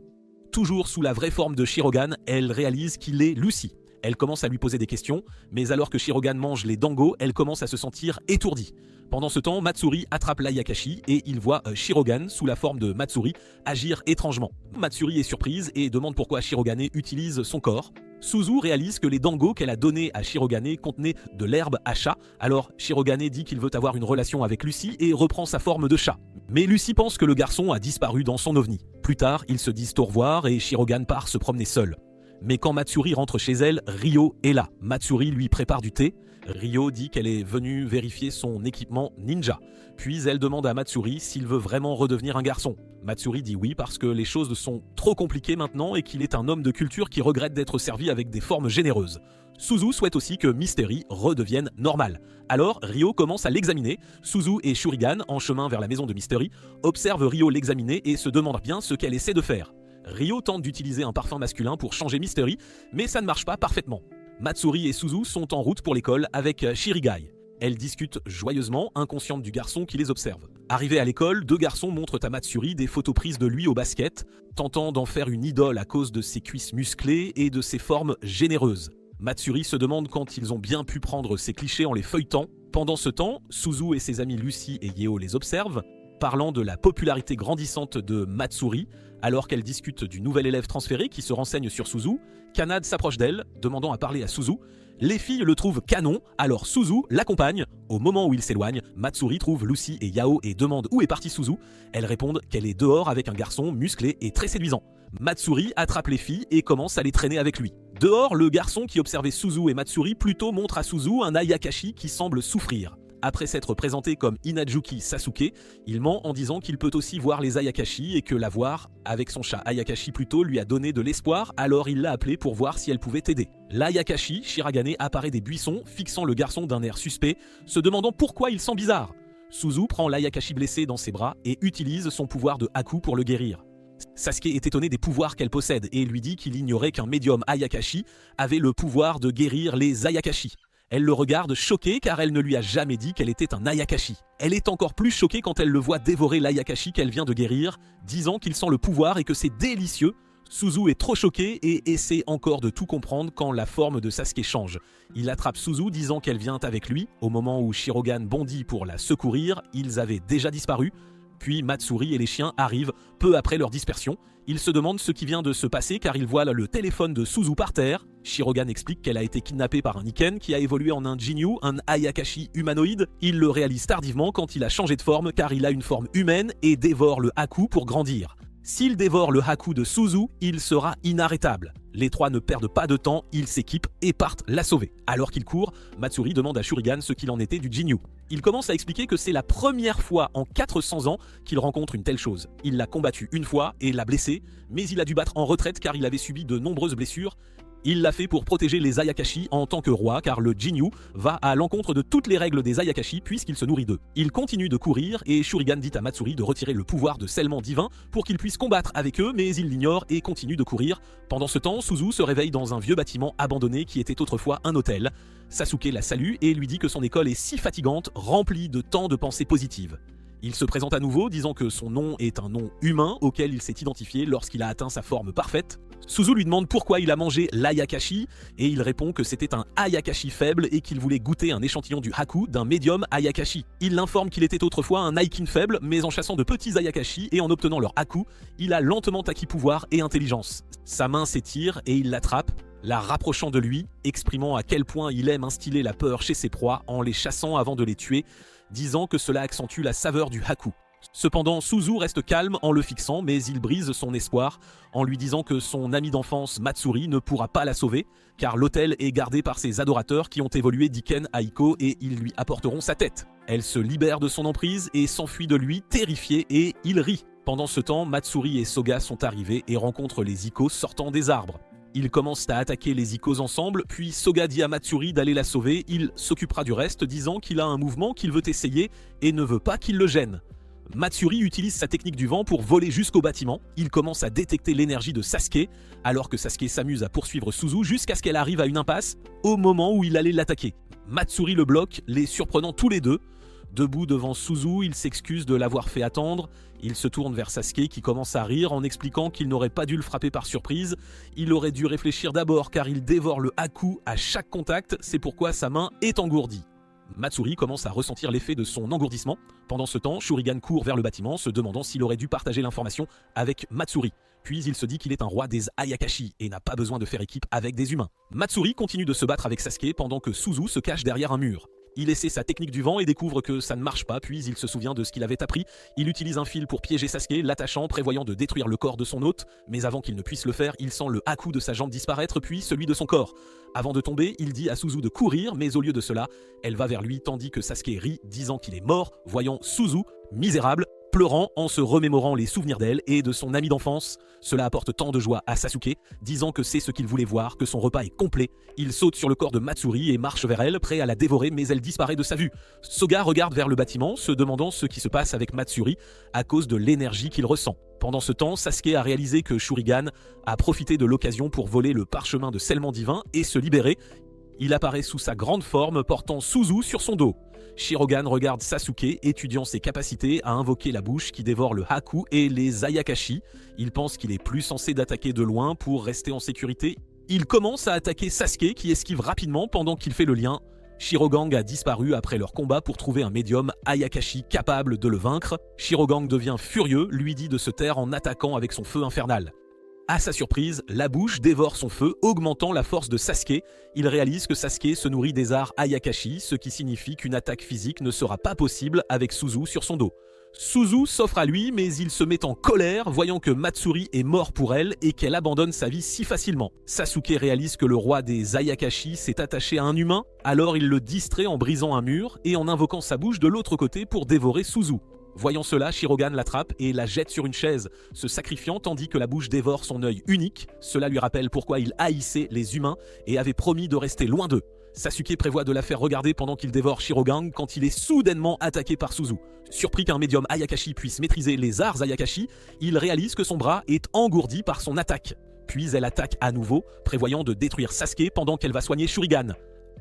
Speaker 1: Toujours sous la vraie forme de Shirogane, elle réalise qu'il est Lucy. Elle commence à lui poser des questions, mais alors que Shirogane mange les dangos, elle commence à se sentir étourdie. Pendant ce temps, Matsuri attrape l'Ayakashi et il voit Shirogane, sous la forme de Matsuri, agir étrangement. Matsuri est surprise et demande pourquoi Shirogane utilise son corps. Suzu réalise que les dangos qu'elle a donnés à Shirogane contenaient de l'herbe à chat, alors Shirogane dit qu'il veut avoir une relation avec Lucy et reprend sa forme de chat. Mais Lucy pense que le garçon a disparu dans son ovni. Plus tard, ils se disent au revoir et Shirogane part se promener seul. Mais quand Matsuri rentre chez elle, Ryo est là. Matsuri lui prépare du thé. Ryo dit qu'elle est venue vérifier son équipement ninja. Puis elle demande à Matsuri s'il veut vraiment redevenir un garçon. Matsuri dit oui parce que les choses sont trop compliquées maintenant et qu'il est un homme de culture qui regrette d'être servi avec des formes généreuses. Suzu souhaite aussi que Mystery redevienne normal. Alors Ryo commence à l'examiner. Suzu et Shurigan, en chemin vers la maison de Mystery, observent Ryo l'examiner et se demandent bien ce qu'elle essaie de faire. Ryo tente d'utiliser un parfum masculin pour changer Mystery, mais ça ne marche pas parfaitement. Matsuri et Suzu sont en route pour l'école avec Shirigai. Elles discutent joyeusement, inconscientes du garçon qui les observe. Arrivés à l'école, deux garçons montrent à Matsuri des photos prises de lui au basket, tentant d'en faire une idole à cause de ses cuisses musclées et de ses formes généreuses. Matsuri se demande quand ils ont bien pu prendre ces clichés en les feuilletant. Pendant ce temps, Suzu et ses amis Lucy et Yeo les observent, parlant de la popularité grandissante de Matsuri. Alors qu'elle discute du nouvel élève transféré qui se renseigne sur Suzu, Kanade s'approche d'elle, demandant à parler à Suzu. Les filles le trouvent canon, alors Suzu l'accompagne. Au moment où il s'éloigne, Matsuri trouve Lucy et Yao et demande où est partie Suzu. Elles répondent qu'elle est dehors avec un garçon musclé et très séduisant. Matsuri attrape les filles et commence à les traîner avec lui. Dehors, le garçon qui observait Suzu et Matsuri plutôt montre à Suzu un Ayakashi qui semble souffrir. Après s'être présenté comme Inazuki Sasuke, il ment en disant qu'il peut aussi voir les Ayakashi et que la voir avec son chat Ayakashi plutôt lui a donné de l'espoir, alors il l'a appelé pour voir si elle pouvait aider. L'Ayakashi, Shiragane, apparaît des buissons, fixant le garçon d'un air suspect, se demandant pourquoi il sent bizarre. Suzu prend l'Ayakashi blessé dans ses bras et utilise son pouvoir de Haku pour le guérir. Sasuke est étonné des pouvoirs qu'elle possède et lui dit qu'il ignorait qu'un médium Ayakashi avait le pouvoir de guérir les Ayakashi. Elle le regarde choquée car elle ne lui a jamais dit qu'elle était un Ayakashi. Elle est encore plus choquée quand elle le voit dévorer l'Ayakashi qu'elle vient de guérir, disant qu'il sent le pouvoir et que c'est délicieux. Suzu est trop choqué et essaie encore de tout comprendre quand la forme de Sasuke change. Il attrape Suzu disant qu'elle vient avec lui. Au moment où Shirogan bondit pour la secourir, ils avaient déjà disparu. Puis Matsuri et les chiens arrivent peu après leur dispersion. Ils se demandent ce qui vient de se passer car ils voient le téléphone de Suzu par terre. Shirogan explique qu'elle a été kidnappée par un Iken qui a évolué en un Jinyu, un Ayakashi humanoïde. Il le réalise tardivement quand il a changé de forme car il a une forme humaine et dévore le Haku pour grandir. S'il dévore le Haku de Suzu, il sera inarrêtable. Les trois ne perdent pas de temps, ils s'équipent et partent la sauver. Alors qu'il court, Matsuri demande à Shurigan ce qu'il en était du Jinyu. Il commence à expliquer que c'est la première fois en 400 ans qu'il rencontre une telle chose. Il l'a combattu une fois et l'a blessé, mais il a dû battre en retraite car il avait subi de nombreuses blessures. Il l'a fait pour protéger les Ayakashi en tant que roi car le Jinyu va à l'encontre de toutes les règles des Ayakashi puisqu'il se nourrit d'eux. Il continue de courir et Shurigan dit à Matsuri de retirer le pouvoir de scellement divin pour qu'il puisse combattre avec eux, mais il l'ignore et continue de courir. Pendant ce temps, Suzu se réveille dans un vieux bâtiment abandonné qui était autrefois un hôtel. Sasuke la salue et lui dit que son école est si fatigante, remplie de tant de pensées positives. Il se présente à nouveau, disant que son nom est un nom humain auquel il s'est identifié lorsqu'il a atteint sa forme parfaite. Suzu lui demande pourquoi il a mangé l'Ayakashi, et il répond que c'était un Ayakashi faible et qu'il voulait goûter un échantillon du Haku d'un médium Ayakashi. Il l'informe qu'il était autrefois un Aikin faible, mais en chassant de petits Ayakashi et en obtenant leur Haku, il a lentement acquis pouvoir et intelligence. Sa main s'étire et il l'attrape, la rapprochant de lui, exprimant à quel point il aime instiller la peur chez ses proies en les chassant avant de les tuer, disant que cela accentue la saveur du Haku. Cependant, Suzu reste calme en le fixant, mais il brise son espoir en lui disant que son ami d'enfance Matsuri ne pourra pas la sauver, car l'hôtel est gardé par ses adorateurs qui ont évolué d'Iken à Iko et ils lui apporteront sa tête. Elle se libère de son emprise et s'enfuit de lui, terrifiée, et il rit. Pendant ce temps, Matsuri et Soga sont arrivés et rencontrent les Ikos sortant des arbres. Ils commencent à attaquer les Ikos ensemble, puis Soga dit à Matsuri d'aller la sauver, il s'occupera du reste, disant qu'il a un mouvement qu'il veut essayer et ne veut pas qu'il le gêne. Matsuri utilise sa technique du vent pour voler jusqu'au bâtiment. Il commence à détecter l'énergie de Sasuke, alors que Sasuke s'amuse à poursuivre Suzu jusqu'à ce qu'elle arrive à une impasse, au moment où il allait l'attaquer. Matsuri le bloque, les surprenant tous les deux. Debout devant Suzu, il s'excuse de l'avoir fait attendre. Il se tourne vers Sasuke qui commence à rire en expliquant qu'il n'aurait pas dû le frapper par surprise. Il aurait dû réfléchir d'abord car il dévore le Haku à chaque contact, c'est pourquoi sa main est engourdie. Matsuri commence à ressentir l'effet de son engourdissement. Pendant ce temps, Shurigan court vers le bâtiment, se demandant s'il aurait dû partager l'information avec Matsuri. Puis il se dit qu'il est un roi des Ayakashi et n'a pas besoin de faire équipe avec des humains. Matsuri continue de se battre avec Sasuke pendant que Suzu se cache derrière un mur. Il essaie sa technique du vent et découvre que ça ne marche pas, puis il se souvient de ce qu'il avait appris. Il utilise un fil pour piéger Sasuke, l'attachant, prévoyant de détruire le corps de son hôte. Mais avant qu'il ne puisse le faire, il sent le Haku de sa jambe disparaître, puis celui de son corps. Avant de tomber, il dit à Suzu de courir, mais au lieu de cela, elle va vers lui tandis que Sasuke rit, disant qu'il est mort, voyant Suzu, misérable, pleurant en se remémorant les souvenirs d'elle et de son ami d'enfance. Cela apporte tant de joie à Sasuke, disant que c'est ce qu'il voulait voir, que son repas est complet. Il saute sur le corps de Matsuri et marche vers elle, prêt à la dévorer, mais elle disparaît de sa vue. Soga regarde vers le bâtiment, se demandant ce qui se passe avec Matsuri à cause de l'énergie qu'il ressent. Pendant ce temps, Sasuke a réalisé que Shurigan a profité de l'occasion pour voler le parchemin de scellement divin et se libérer. Il apparaît sous sa grande forme portant Suzu sur son dos. Shirogan regarde Sasuke, étudiant ses capacités à invoquer la bouche qui dévore le Haku et les Ayakashi. Il pense qu'il est plus censé d'attaquer de loin pour rester en sécurité. Il commence à attaquer Sasuke qui esquive rapidement pendant qu'il fait le lien. Shirogang a disparu après leur combat pour trouver un médium Ayakashi capable de le vaincre. Shirogang devient furieux, lui dit de se taire en attaquant avec son feu infernal. À sa surprise, la bouche dévore son feu, augmentant la force de Sasuke. Il réalise que Sasuke se nourrit des arts Ayakashi, ce qui signifie qu'une attaque physique ne sera pas possible avec Suzu sur son dos. Suzu s'offre à lui, mais il se met en colère, voyant que Matsuri est mort pour elle et qu'elle abandonne sa vie si facilement. Sasuke réalise que le roi des Ayakashi s'est attaché à un humain, alors il le distrait en brisant un mur et en invoquant sa bouche de l'autre côté pour dévorer Suzu. Voyant cela, Shirogan l'attrape et la jette sur une chaise, se sacrifiant tandis que la bouche dévore son œil unique. Cela lui rappelle pourquoi il haïssait les humains et avait promis de rester loin d'eux. Sasuke prévoit de la faire regarder pendant qu'il dévore Shirogang quand il est soudainement attaqué par Suzu. Surpris qu'un médium Ayakashi puisse maîtriser les arts Ayakashi, il réalise que son bras est engourdi par son attaque. Puis elle attaque à nouveau, prévoyant de détruire Sasuke pendant qu'elle va soigner Shurigan.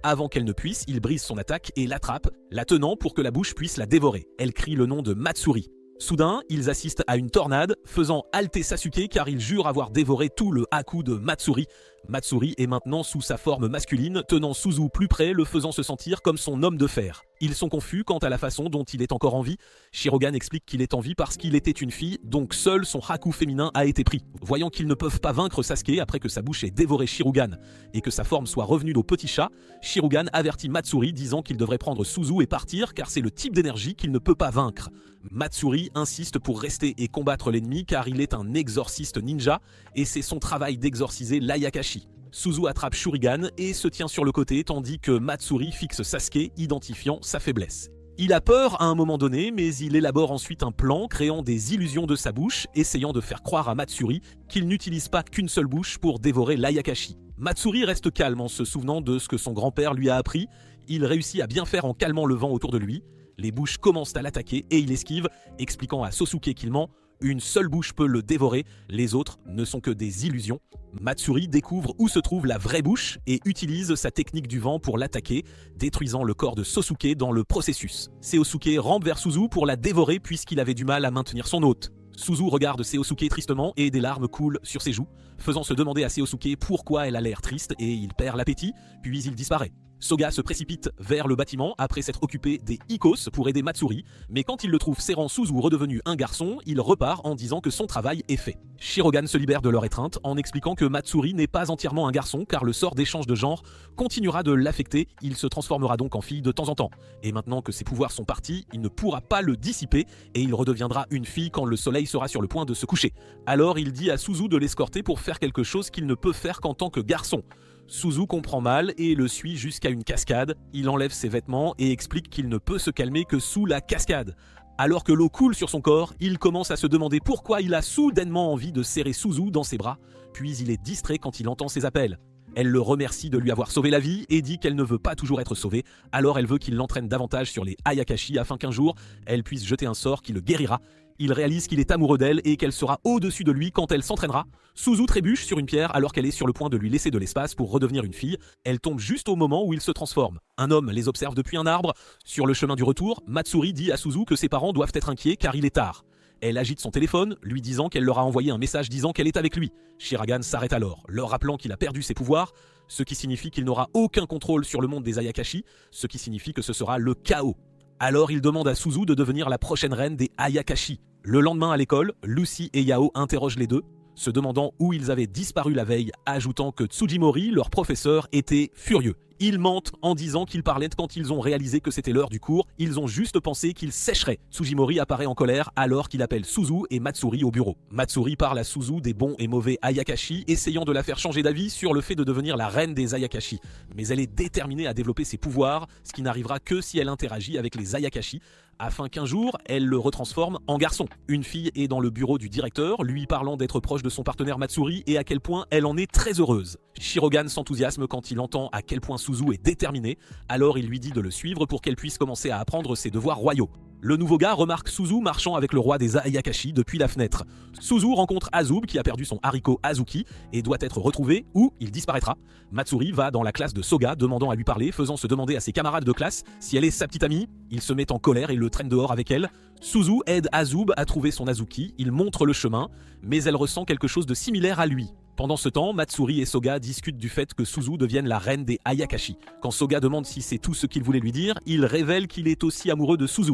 Speaker 1: Avant qu'elle ne puisse, il brise son attaque et l'attrape, la tenant pour que la bouche puisse la dévorer. Elle crie le nom de Matsuri. Soudain, ils assistent à une tornade, faisant halter Sasuke car il jure avoir dévoré tout le Haku de Matsuri. Matsuri est maintenant sous sa forme masculine, tenant Suzu plus près, le faisant se sentir comme son homme de fer. Ils sont confus quant à la façon dont il est encore en vie. Shirogan explique qu'il est en vie parce qu'il était une fille, donc seul son Haku féminin a été pris. Voyant qu'ils ne peuvent pas vaincre Sasuke après que sa bouche ait dévoré Shirugan et que sa forme soit revenue au petit chat, Shirugan avertit Matsuri disant qu'il devrait prendre Suzu et partir car c'est le type d'énergie qu'il ne peut pas vaincre. Matsuri insiste pour rester et combattre l'ennemi car il est un exorciste ninja et c'est son travail d'exorciser l'Ayakashi. Suzu attrape Shurigan et se tient sur le côté tandis que Matsuri fixe Sasuke, identifiant sa faiblesse. Il a peur à un moment donné, mais il élabore ensuite un plan créant des illusions de sa bouche, essayant de faire croire à Matsuri qu'il n'utilise pas qu'une seule bouche pour dévorer l'Ayakashi. Matsuri reste calme en se souvenant de ce que son grand-père lui a appris. Il réussit à bien faire en calmant le vent autour de lui. Les bouches commencent à l'attaquer et il esquive, expliquant à Sosuke qu'il ment. Une seule bouche peut le dévorer, les autres ne sont que des illusions. Matsuri découvre où se trouve la vraie bouche et utilise sa technique du vent pour l'attaquer, détruisant le corps de Sosuke dans le processus. Seosuke rampe vers Suzu pour la dévorer puisqu'il avait du mal à maintenir son hôte. Suzu regarde Seosuke tristement et des larmes coulent sur ses joues, faisant se demander à Seosuke pourquoi elle a l'air triste et il perd l'appétit, puis il disparaît. Soga se précipite vers le bâtiment après s'être occupé des Ikos pour aider Matsuri, mais quand il le trouve serrant Suzu redevenu un garçon, il repart en disant que son travail est fait. Shirogan se libère de leur étreinte en expliquant que Matsuri n'est pas entièrement un garçon car le sort d'échange de genre continuera de l'affecter, il se transformera donc en fille de temps en temps. Et maintenant que ses pouvoirs sont partis, il ne pourra pas le dissiper et il redeviendra une fille quand le soleil sera sur le point de se coucher. Alors il dit à Suzu de l'escorter pour faire quelque chose qu'il ne peut faire qu'en tant que garçon. Suzu comprend mal et le suit jusqu'à une cascade. Il enlève ses vêtements et explique qu'il ne peut se calmer que sous la cascade. Alors que l'eau coule sur son corps, il commence à se demander pourquoi il a soudainement envie de serrer Suzu dans ses bras, puis il est distrait quand il entend ses appels. Elle le remercie de lui avoir sauvé la vie et dit qu'elle ne veut pas toujours être sauvée, alors elle veut qu'il l'entraîne davantage sur les Ayakashi afin qu'un jour, elle puisse jeter un sort qui le guérira. Il réalise qu'il est amoureux d'elle et qu'elle sera au-dessus de lui quand elle s'entraînera. Suzu trébuche sur une pierre alors qu'elle est sur le point de lui laisser de l'espace pour redevenir une fille. Elle tombe juste au moment où il se transforme. Un homme les observe depuis un arbre. Sur le chemin du retour, Matsuri dit à Suzu que ses parents doivent être inquiets car il est tard. Elle agite son téléphone, lui disant qu'elle leur a envoyé un message disant qu'elle est avec lui. Shiragan s'arrête alors, leur rappelant qu'il a perdu ses pouvoirs, ce qui signifie qu'il n'aura aucun contrôle sur le monde des Ayakashi, ce qui signifie que ce sera le chaos. Alors il demande à Suzu de devenir la prochaine reine des Ayakashi. Le lendemain à l'école, Lucy et Yao interrogent les deux, se demandant où ils avaient disparu la veille, ajoutant que Tsujimori, leur professeur, était furieux. Ils mentent en disant qu'ils parlaient quand ils ont réalisé que c'était l'heure du cours, ils ont juste pensé qu'ils sécheraient. Tsujimori apparaît en colère alors qu'il appelle Suzu et Matsuri au bureau. Matsuri parle à Suzu des bons et mauvais Ayakashi, essayant de la faire changer d'avis sur le fait de devenir la reine des Ayakashi. Mais elle est déterminée à développer ses pouvoirs, ce qui n'arrivera que si elle interagit avec les Ayakashi, afin qu'un jour, elle le retransforme en garçon. Une fille est dans le bureau du directeur, lui parlant d'être proche de son partenaire Matsuri et à quel point elle en est très heureuse. Shirogan s'enthousiasme quand il entend à quel point Suzu est déterminée, alors il lui dit de le suivre pour qu'elle puisse commencer à apprendre ses devoirs royaux. Le nouveau gars remarque Suzu marchant avec le roi des Ayakashi depuis la fenêtre. Suzu rencontre Azub qui a perdu son haricot Azuki et doit être retrouvé ou il disparaîtra. Matsuri va dans la classe de Soga demandant à lui parler, faisant se demander à ses camarades de classe si elle est sa petite amie. Il se met en colère et le traîne dehors avec elle. Suzu aide Azub à trouver son Azuki, il montre le chemin, mais elle ressent quelque chose de similaire à lui. Pendant ce temps, Matsuri et Soga discutent du fait que Suzu devienne la reine des Ayakashi. Quand Soga demande si c'est tout ce qu'il voulait lui dire, il révèle qu'il est aussi amoureux de Suzu.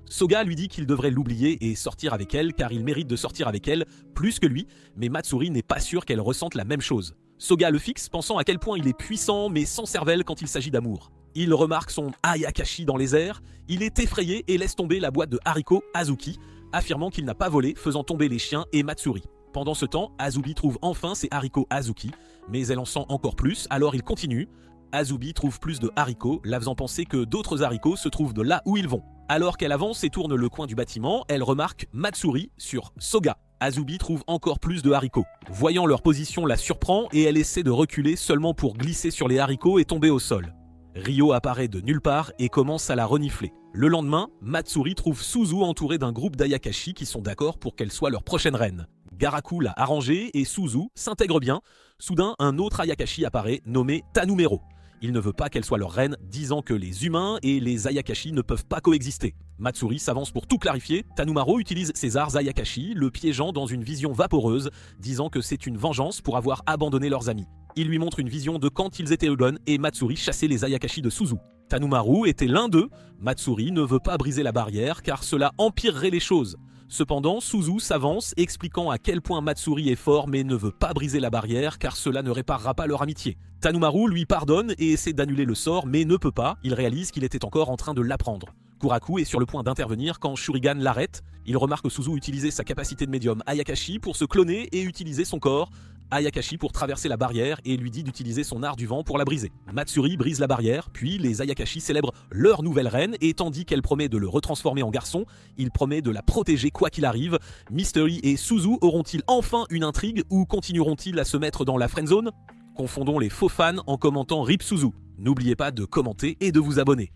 Speaker 1: Soga lui dit qu'il devrait l'oublier et sortir avec elle car il mérite de sortir avec elle plus que lui, mais Matsuri n'est pas sûr qu'elle ressente la même chose. Soga le fixe, pensant à quel point il est puissant mais sans cervelle quand il s'agit d'amour. Il remarque son Ayakashi dans les airs, il est effrayé et laisse tomber la boîte de haricots Azuki, affirmant qu'il n'a pas volé, faisant tomber les chiens et Matsuri. Pendant ce temps, Azubi trouve enfin ses haricots Azuki, mais elle en sent encore plus, alors il continue. Azubi trouve plus de haricots, la faisant penser que d'autres haricots se trouvent de là où ils vont. Alors qu'elle avance et tourne le coin du bâtiment, elle remarque Matsuri sur Soga. Azubi trouve encore plus de haricots. Voyant leur position la surprend et elle essaie de reculer seulement pour glisser sur les haricots et tomber au sol. Ryo apparaît de nulle part et commence à la renifler. Le lendemain, Matsuri trouve Suzu entourée d'un groupe d'Ayakashi qui sont d'accord pour qu'elle soit leur prochaine reine. Garaku l'a arrangée et Suzu s'intègre bien. Soudain, un autre Ayakashi apparaît nommé Tanumero. Il ne veut pas qu'elle soit leur reine, disant que les humains et les Ayakashi ne peuvent pas coexister. Matsuri s'avance pour tout clarifier. Tanumaro utilise ses arts Ayakashi, le piégeant dans une vision vaporeuse, disant que c'est une vengeance pour avoir abandonné leurs amis. Il lui montre une vision de quand ils étaient jeunes et Matsuri chassait les Ayakashi de Suzu. Tanumaru était l'un d'eux. Matsuri ne veut pas briser la barrière car cela empirerait les choses. Cependant, Suzu s'avance, expliquant à quel point Matsuri est fort mais ne veut pas briser la barrière car cela ne réparera pas leur amitié. Tanumaru lui pardonne et essaie d'annuler le sort mais ne peut pas, il réalise qu'il était encore en train de l'apprendre. Kuraku est sur le point d'intervenir quand Shurigan l'arrête. Il remarque que Suzu utilisait sa capacité de médium Ayakashi pour se cloner et utiliser son corps. Ayakashi pour traverser la barrière et lui dit d'utiliser son art du vent pour la briser. Matsuri brise la barrière, puis les Ayakashi célèbrent leur nouvelle reine et tandis qu'elle promet de le retransformer en garçon, il promet de la protéger quoi qu'il arrive. Mystery et Suzu auront-ils enfin une intrigue ou continueront-ils à se mettre dans la friendzone ? Confondons les faux fans en commentant RIP Suzu. N'oubliez pas de commenter et de vous abonner.